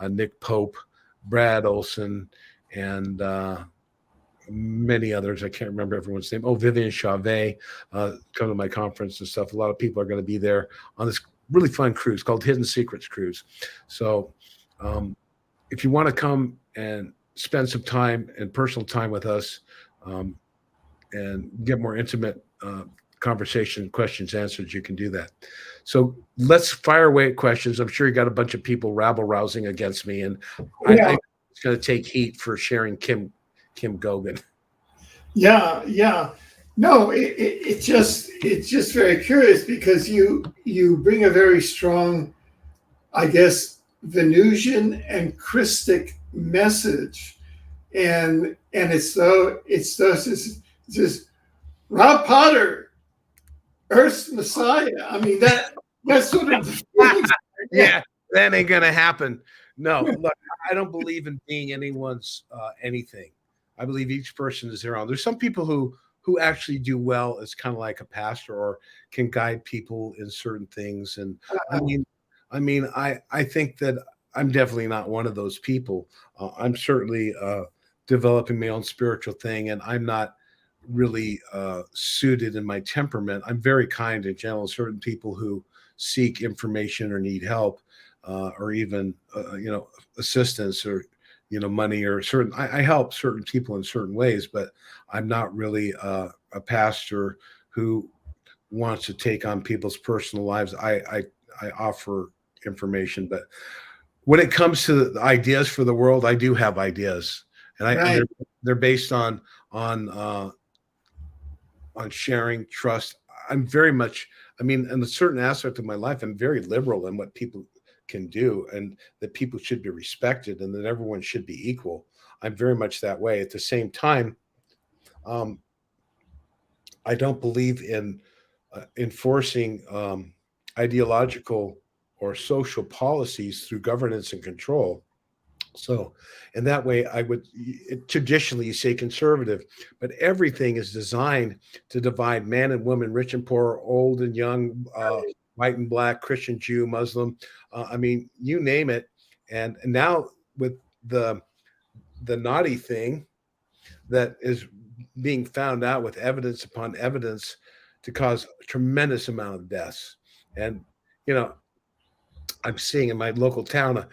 Nick Pope, Brad Olson, and many others. I can't remember everyone's name. Oh, Vivian Chavez, come to my conference and stuff. A lot of people are going to be there on this really fun cruise called Hidden Secrets Cruise. So if you want to come and spend some time and personal time with us and get more intimate conversation, questions answered, you can do that. So let's fire away at questions. I'm sure you got a bunch of people rabble-rousing against me, and I think it's going to take heat for sharing Kim Gogan. Yeah. No, it's just very curious because you bring a very strong, I guess, Venusian and Christic message, and it's just Rob Potter, Earth's Messiah. I mean, that's sort of the feelings. Yeah, that ain't gonna happen. No, look, I don't believe in being anyone's anything. I believe each person is their own. There's some people who actually do well as kind of like a pastor or can guide people in certain things. And I think that I'm definitely not one of those people. I'm certainly developing my own spiritual thing, and I'm not really suited in my temperament. I'm very kind and gentle. Certain people who seek information or need help, or even assistance or money or certain. I help certain people in certain ways, but I'm not really a pastor who wants to take on people's personal lives. I offer information, but when it comes to the ideas for the world, I do have ideas, and Right. they're based on sharing, trust. I'm very much, in a certain aspect of my life, I'm very liberal in what people can do, and that people should be respected, and that everyone should be equal. I'm very much that way. At the same time, I don't believe in enforcing ideological or social policies through governance and control. So in that way, traditionally you say conservative, but everything is designed to divide man and woman, rich and poor, old and young, white and black, Christian, Jew, Muslim. You name it. And now with the naughty thing that is being found out with evidence upon evidence to cause a tremendous amount of deaths. And, I'm seeing in my local town,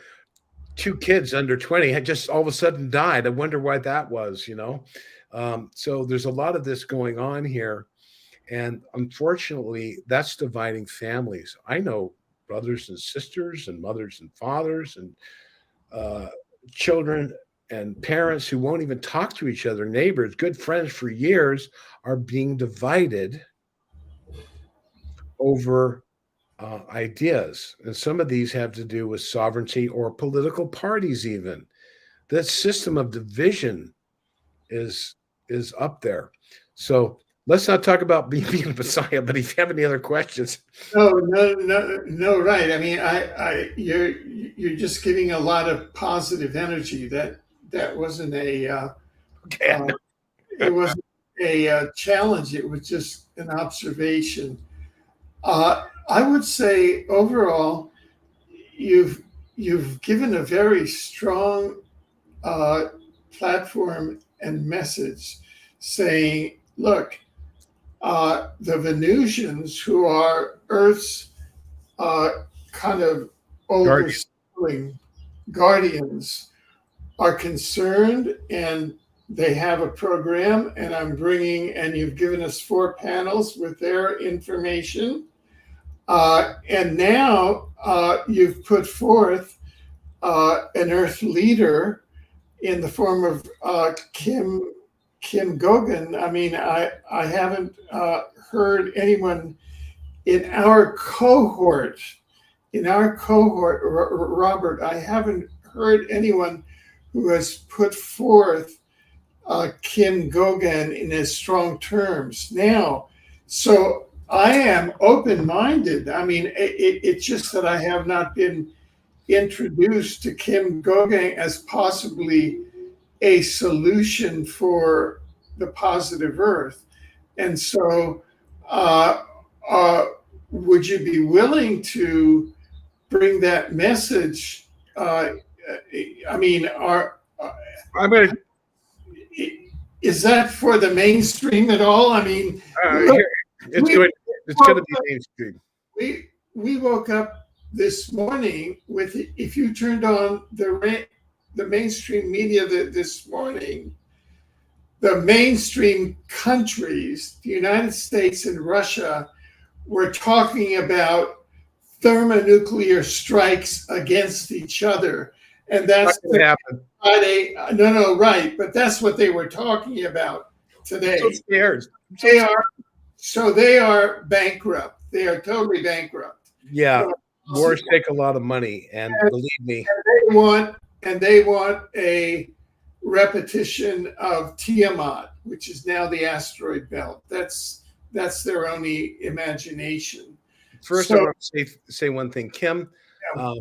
2 kids under 20 had just all of a sudden died. I wonder why that was, So there's a lot of this going on here. And unfortunately, that's dividing families. I know brothers and sisters and mothers and fathers and children and parents who won't even talk to each other, neighbors, good friends for years, are being divided over ideas. And some of these have to do with sovereignty or political parties even. That system of division is up there. So let's not talk about being a Messiah, but if you have any other questions. No, right. I mean, you're just giving a lot of positive energy. That wasn't it wasn't a challenge. It was just an observation. I would say overall, you've given a very strong platform and message, saying, look, the Venusians, who are Earth's kind of overseeing guardians, are concerned, and they have a program, and and you've given us 4 panels with their information. And now you've put forth an Earth leader in the form of Kim Gogan. I mean, I haven't heard anyone in our cohort, Robert, I haven't heard anyone who has put forth Kim Gogan in as strong terms now. So I am open-minded. I mean, it's just that I have not been introduced to Kim Gogan as possibly a solution for the positive Earth. And so would you be willing to bring that message? Is that for the mainstream at all? I mean, it's going to be mainstream. We woke up this morning with, if you turned on the mainstream media this morning, the mainstream countries, the United States and Russia, were talking about thermonuclear strikes against each other. And that's what happened. Friday. No, right. But that's what they were talking about today. So scared. They are bankrupt. They are totally bankrupt. Yeah. Wars take a lot of money, and believe me. And they want a repetition of Tiamat, which is now the asteroid belt. That's their only imagination. First, So, I want to say one thing. Kim yeah.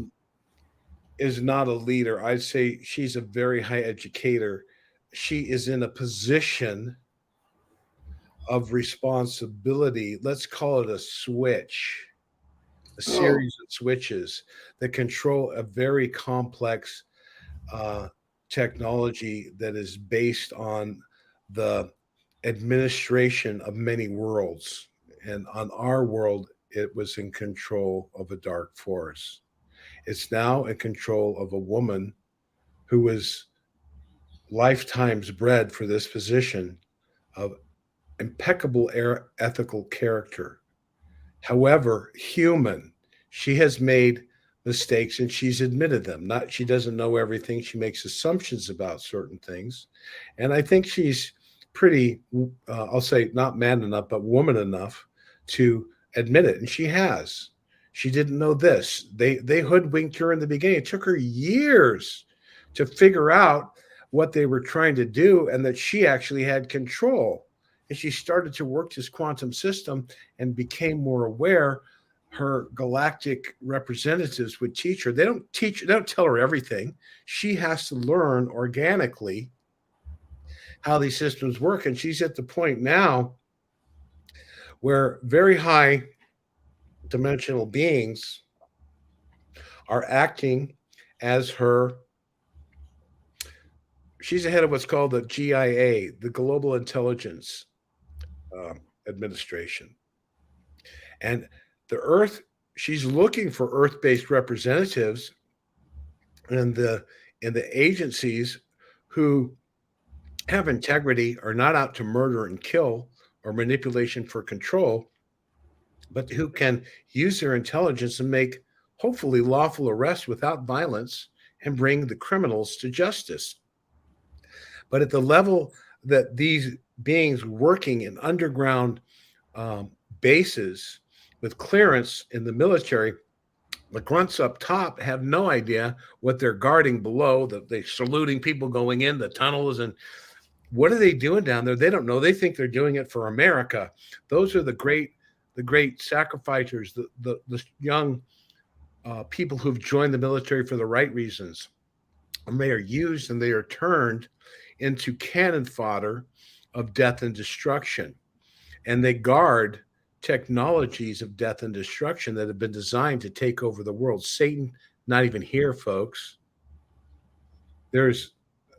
is not a leader. I'd say she's a very high educator. She is in a position of responsibility. Let's call it a switch, a series of switches that control a very complex technology that is based on the administration of many worlds. And on our world, it was in control of a dark force. It's now in control of a woman who was lifetimes bred for this position of impeccable ethical character. However, human, she has made mistakes and she's admitted them. Not she doesn't know everything. She makes assumptions about certain things, and I think she's pretty. I'll say not man enough, but woman enough to admit it, and she has. She didn't know this. They hoodwinked her in the beginning. It took her years to figure out what they were trying to do, and that she actually had control. And she started to work this quantum system and became more aware. Her galactic representatives would teach her. They don't tell her everything. She has to learn organically how these systems work. And she's at the point now where very high dimensional beings are acting as her. She's the head of what's called the GIA, the Global Intelligence Administration. And the Earth, she's looking for Earth-based representatives in the agencies who have integrity, are not out to murder and kill or manipulation for control, but who can use their intelligence and make hopefully lawful arrests without violence and bring the criminals to justice. But at the level that these beings working in underground bases with clearance in the military, the grunts up top have no idea what they're guarding below. They're saluting people going in the tunnels, and what are they doing down there? They don't know. They think they're doing it for America. Those are the great sacrificers, the young people who've joined the military for the right reasons. And they are used and they are turned into cannon fodder of death and destruction. And they guard technologies of death and destruction that have been designed to take over the world. Satan, not even here, folks. There's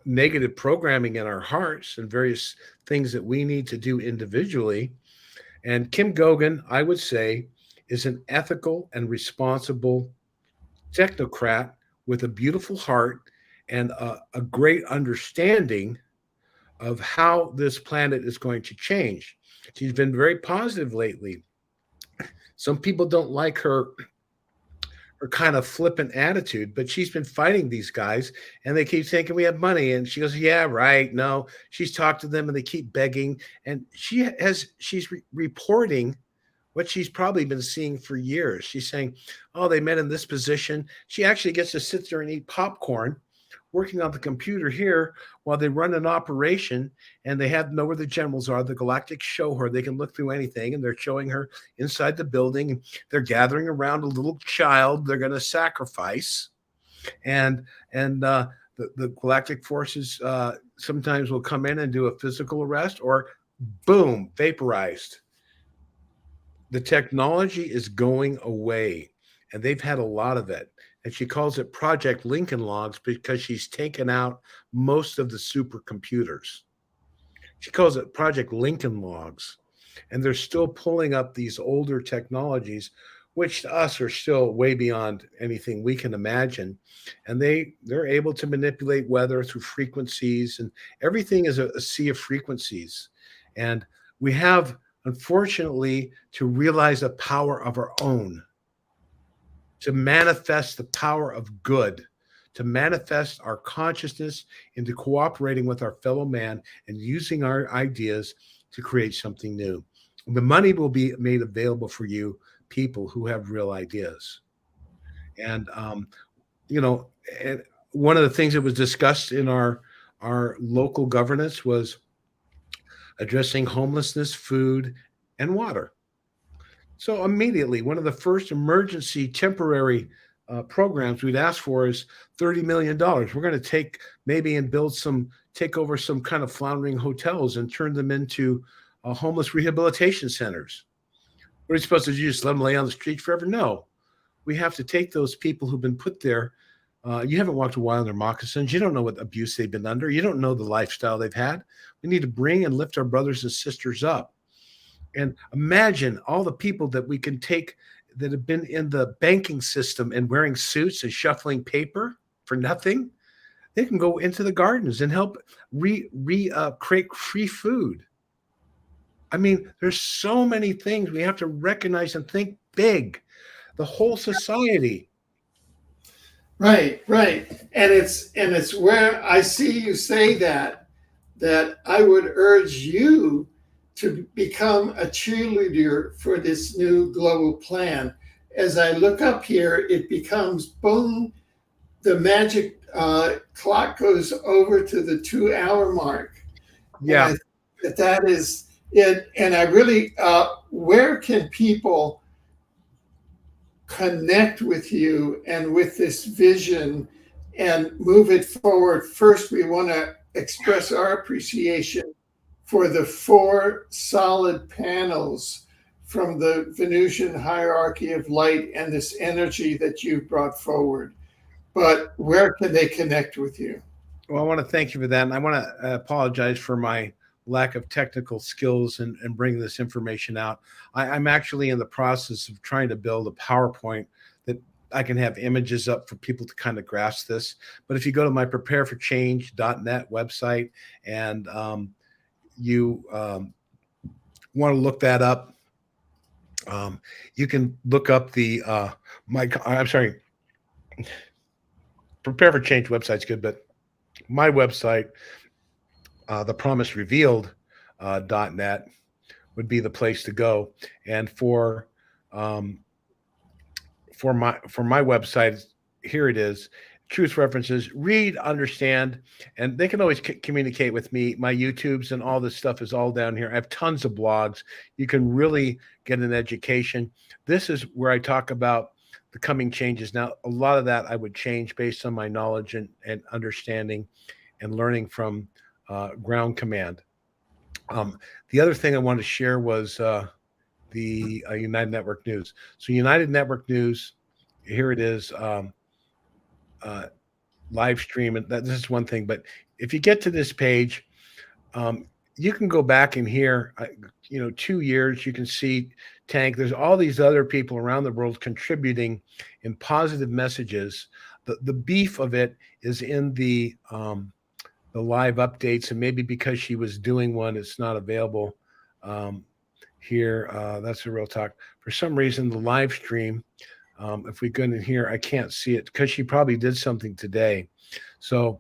negative programming in our hearts and various things that we need to do individually. And Kim Gogan, I would say, is an ethical and responsible technocrat with a beautiful heart and a great understanding of how this planet is going to change. She's been very positive lately. Some people don't like her kind of flippant attitude, but she's been fighting these guys and they keep saying, "Can we have money?" And she goes, "Yeah, right. No." She's talked to them and they keep begging. And she's reporting what she's probably been seeing for years. She's saying, "Oh, they met in this position." She actually gets to sit there and eat popcorn, working on the computer here while they run an operation, and they know where the generals are. The Galactic show her. They can look through anything, and they're showing her inside the building. And they're gathering around a little child they're going to sacrifice. And the Galactic forces sometimes will come in and do a physical arrest, or boom, vaporized. The technology is going away, and they've had a lot of it. And she calls it Project Lincoln Logs because she's taken out most of the supercomputers. She calls it Project Lincoln Logs. And they're still pulling up these older technologies, which to us are still way beyond anything we can imagine. And they're able to manipulate weather through frequencies, and everything is a sea of frequencies. And we have, unfortunately, to realize the power of our own, to manifest the power of good, to manifest our consciousness into cooperating with our fellow man and using our ideas to create something new. The money will be made available for you, people who have real ideas. And, and one of the things that was discussed in our our local governance was addressing homelessness, food, and water. So immediately, one of the first emergency temporary programs we'd ask for is $30 million. We're going to take maybe and take over some kind of floundering hotels and turn them into homeless rehabilitation centers. What are you supposed to do? Just let them lay on the street forever? No. We have to take those people who've been put there. You haven't walked a while in their moccasins. You don't know what abuse they've been under. You don't know the lifestyle they've had. We need to bring and lift our brothers and sisters up. And imagine all the people that we can take that have been in the banking system and wearing suits and shuffling paper for nothing. They can go into the gardens and help create free food. I mean, there's so many things we have to recognize and think big. The whole society. Right. And it's where I see you say that I would urge you to become a cheerleader for this new global plan. As I look up here, it becomes boom, the magic clock goes over to the 2-hour mark. Yeah. And that is it. And I really, where can people connect with you and with this vision and move it forward? First, we want to express our appreciation for the 4 solid panels from the Venusian hierarchy of light and this energy that you've brought forward. But where can they connect with you? Well, I want to thank you for that. And I want to apologize for my lack of technical skills and bringing this information out. I'm actually in the process of trying to build a PowerPoint that I can have images up for people to kind of grasp this. But if you go to my prepareforchange.net website and you want to look that up, you can look up the Prepare for Change website's good, but my website, thepromiserevealed.net would be the place to go. And for my website, here it is. Truth references, read, understand, and they can always communicate with me. My YouTubes and all this stuff is all down here. I have tons of blogs. You can really get an education. This is where I talk about the coming changes. Now, a lot of that I would change based on my knowledge and understanding and learning from ground command. The other thing I wanted to share was the United Network News. So United Network News, here it is. Live stream, and this is one thing, but if you get to this page, you can go back and here, 2 years, you can see Tank. There's all these other people around the world contributing in positive messages. The beef of it is in the live updates, and maybe because she was doing one, it's not available here. That's a real talk. For some reason, the live stream, if we go in here, I can't see it because she probably did something today. So,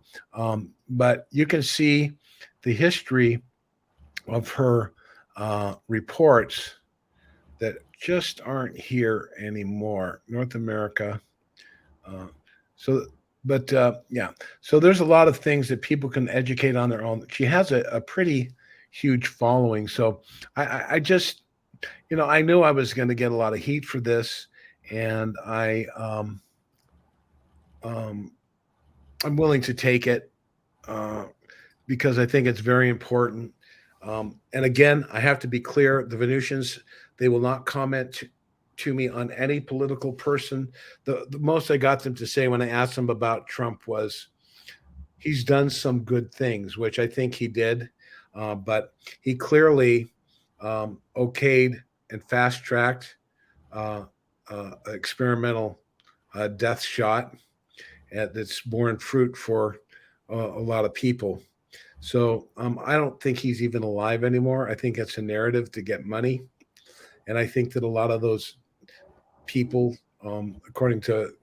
but you can see the history of her reports that just aren't here anymore. North America. So there's a lot of things that people can educate on their own. She has a pretty huge following. So I just, I knew I was going to get a lot of heat for this. And I'm willing to take it because I think it's very important. And again, I have to be clear: the Venusians, they will not comment to me on any political person. The most I got them to say when I asked them about Trump was, he's done some good things, which I think he did, but he clearly okayed and fast-tracked experimental death shot that's borne fruit for a lot of people. So I don't think he's even alive anymore. I think it's a narrative to get money. And I think that a lot of those people, according to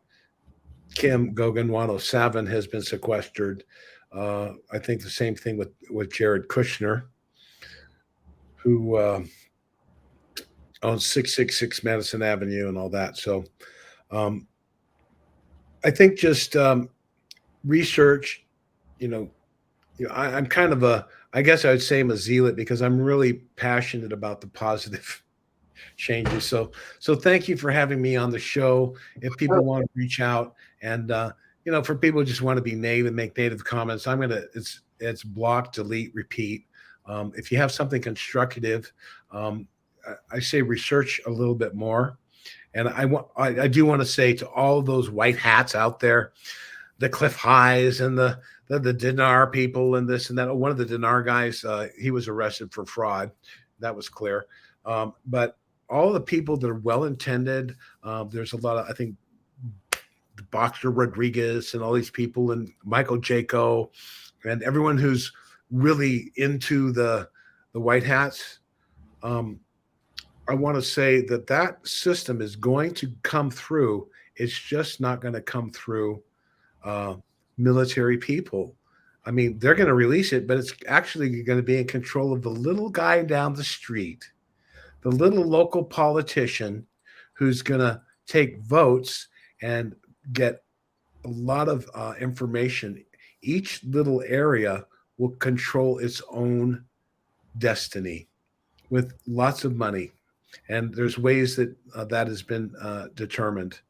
Kim Gogan 107, has been sequestered. I think the same thing with Jared Kushner, who owns 666 Madison Avenue and all that. So I think just research, I'm kind of I guess I would say I'm a zealot because I'm really passionate about the positive changes. So thank you for having me on the show. If people want to reach out and, for people who just want to be native and make native comments, it's block, delete, repeat. If you have something constructive, I say research a little bit more. And I do want to say to all those white hats out there, the Cliff Highs and the dinar people and this and that. One of the dinar guys, he was arrested for fraud. That was clear. But all the people that are well intended, there's a lot of, I think, Boxer Rodriguez and all these people and Michael Jaco and everyone who's really into the white hats. I want to say that system is going to come through. It's just not going to come through military people. I mean, they're going to release it, but it's actually going to be in control of the little guy down the street, the little local politician who's going to take votes and get a lot of information. Each little area will control its own destiny with lots of money. And there's ways that that has been determined.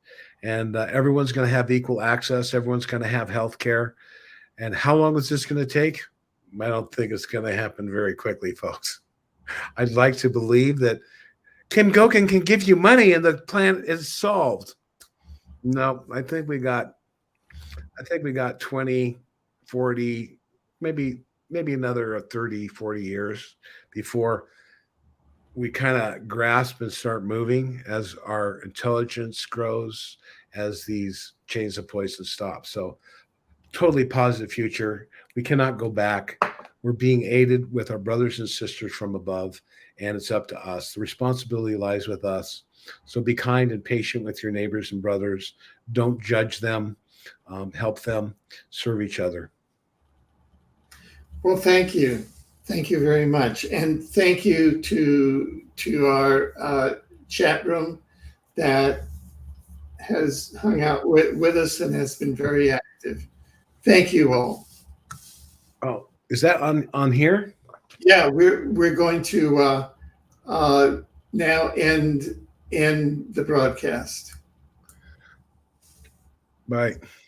And everyone's going to have equal access. Everyone's going to have health care. And how long is this going to take? I don't think it's going to happen very quickly, folks. I'd like to believe that Kim Gokin can give you money and the plan is solved. No, I think we got 20, 40, maybe another 30, 40 years before we kind of grasp and start moving as our intelligence grows, as these chains of poison stop. So totally positive future. We cannot go back. We're being aided with our brothers and sisters from above, and it's up to us. The responsibility lies with us. So be kind and patient with your neighbors and brothers. Don't judge them. Help them, serve each other. Well, thank you. Thank you very much. And thank you to our chat room that has hung out with us and has been very active. Thank you all. Oh, is that on here? Yeah, we're going to now end the broadcast. Bye.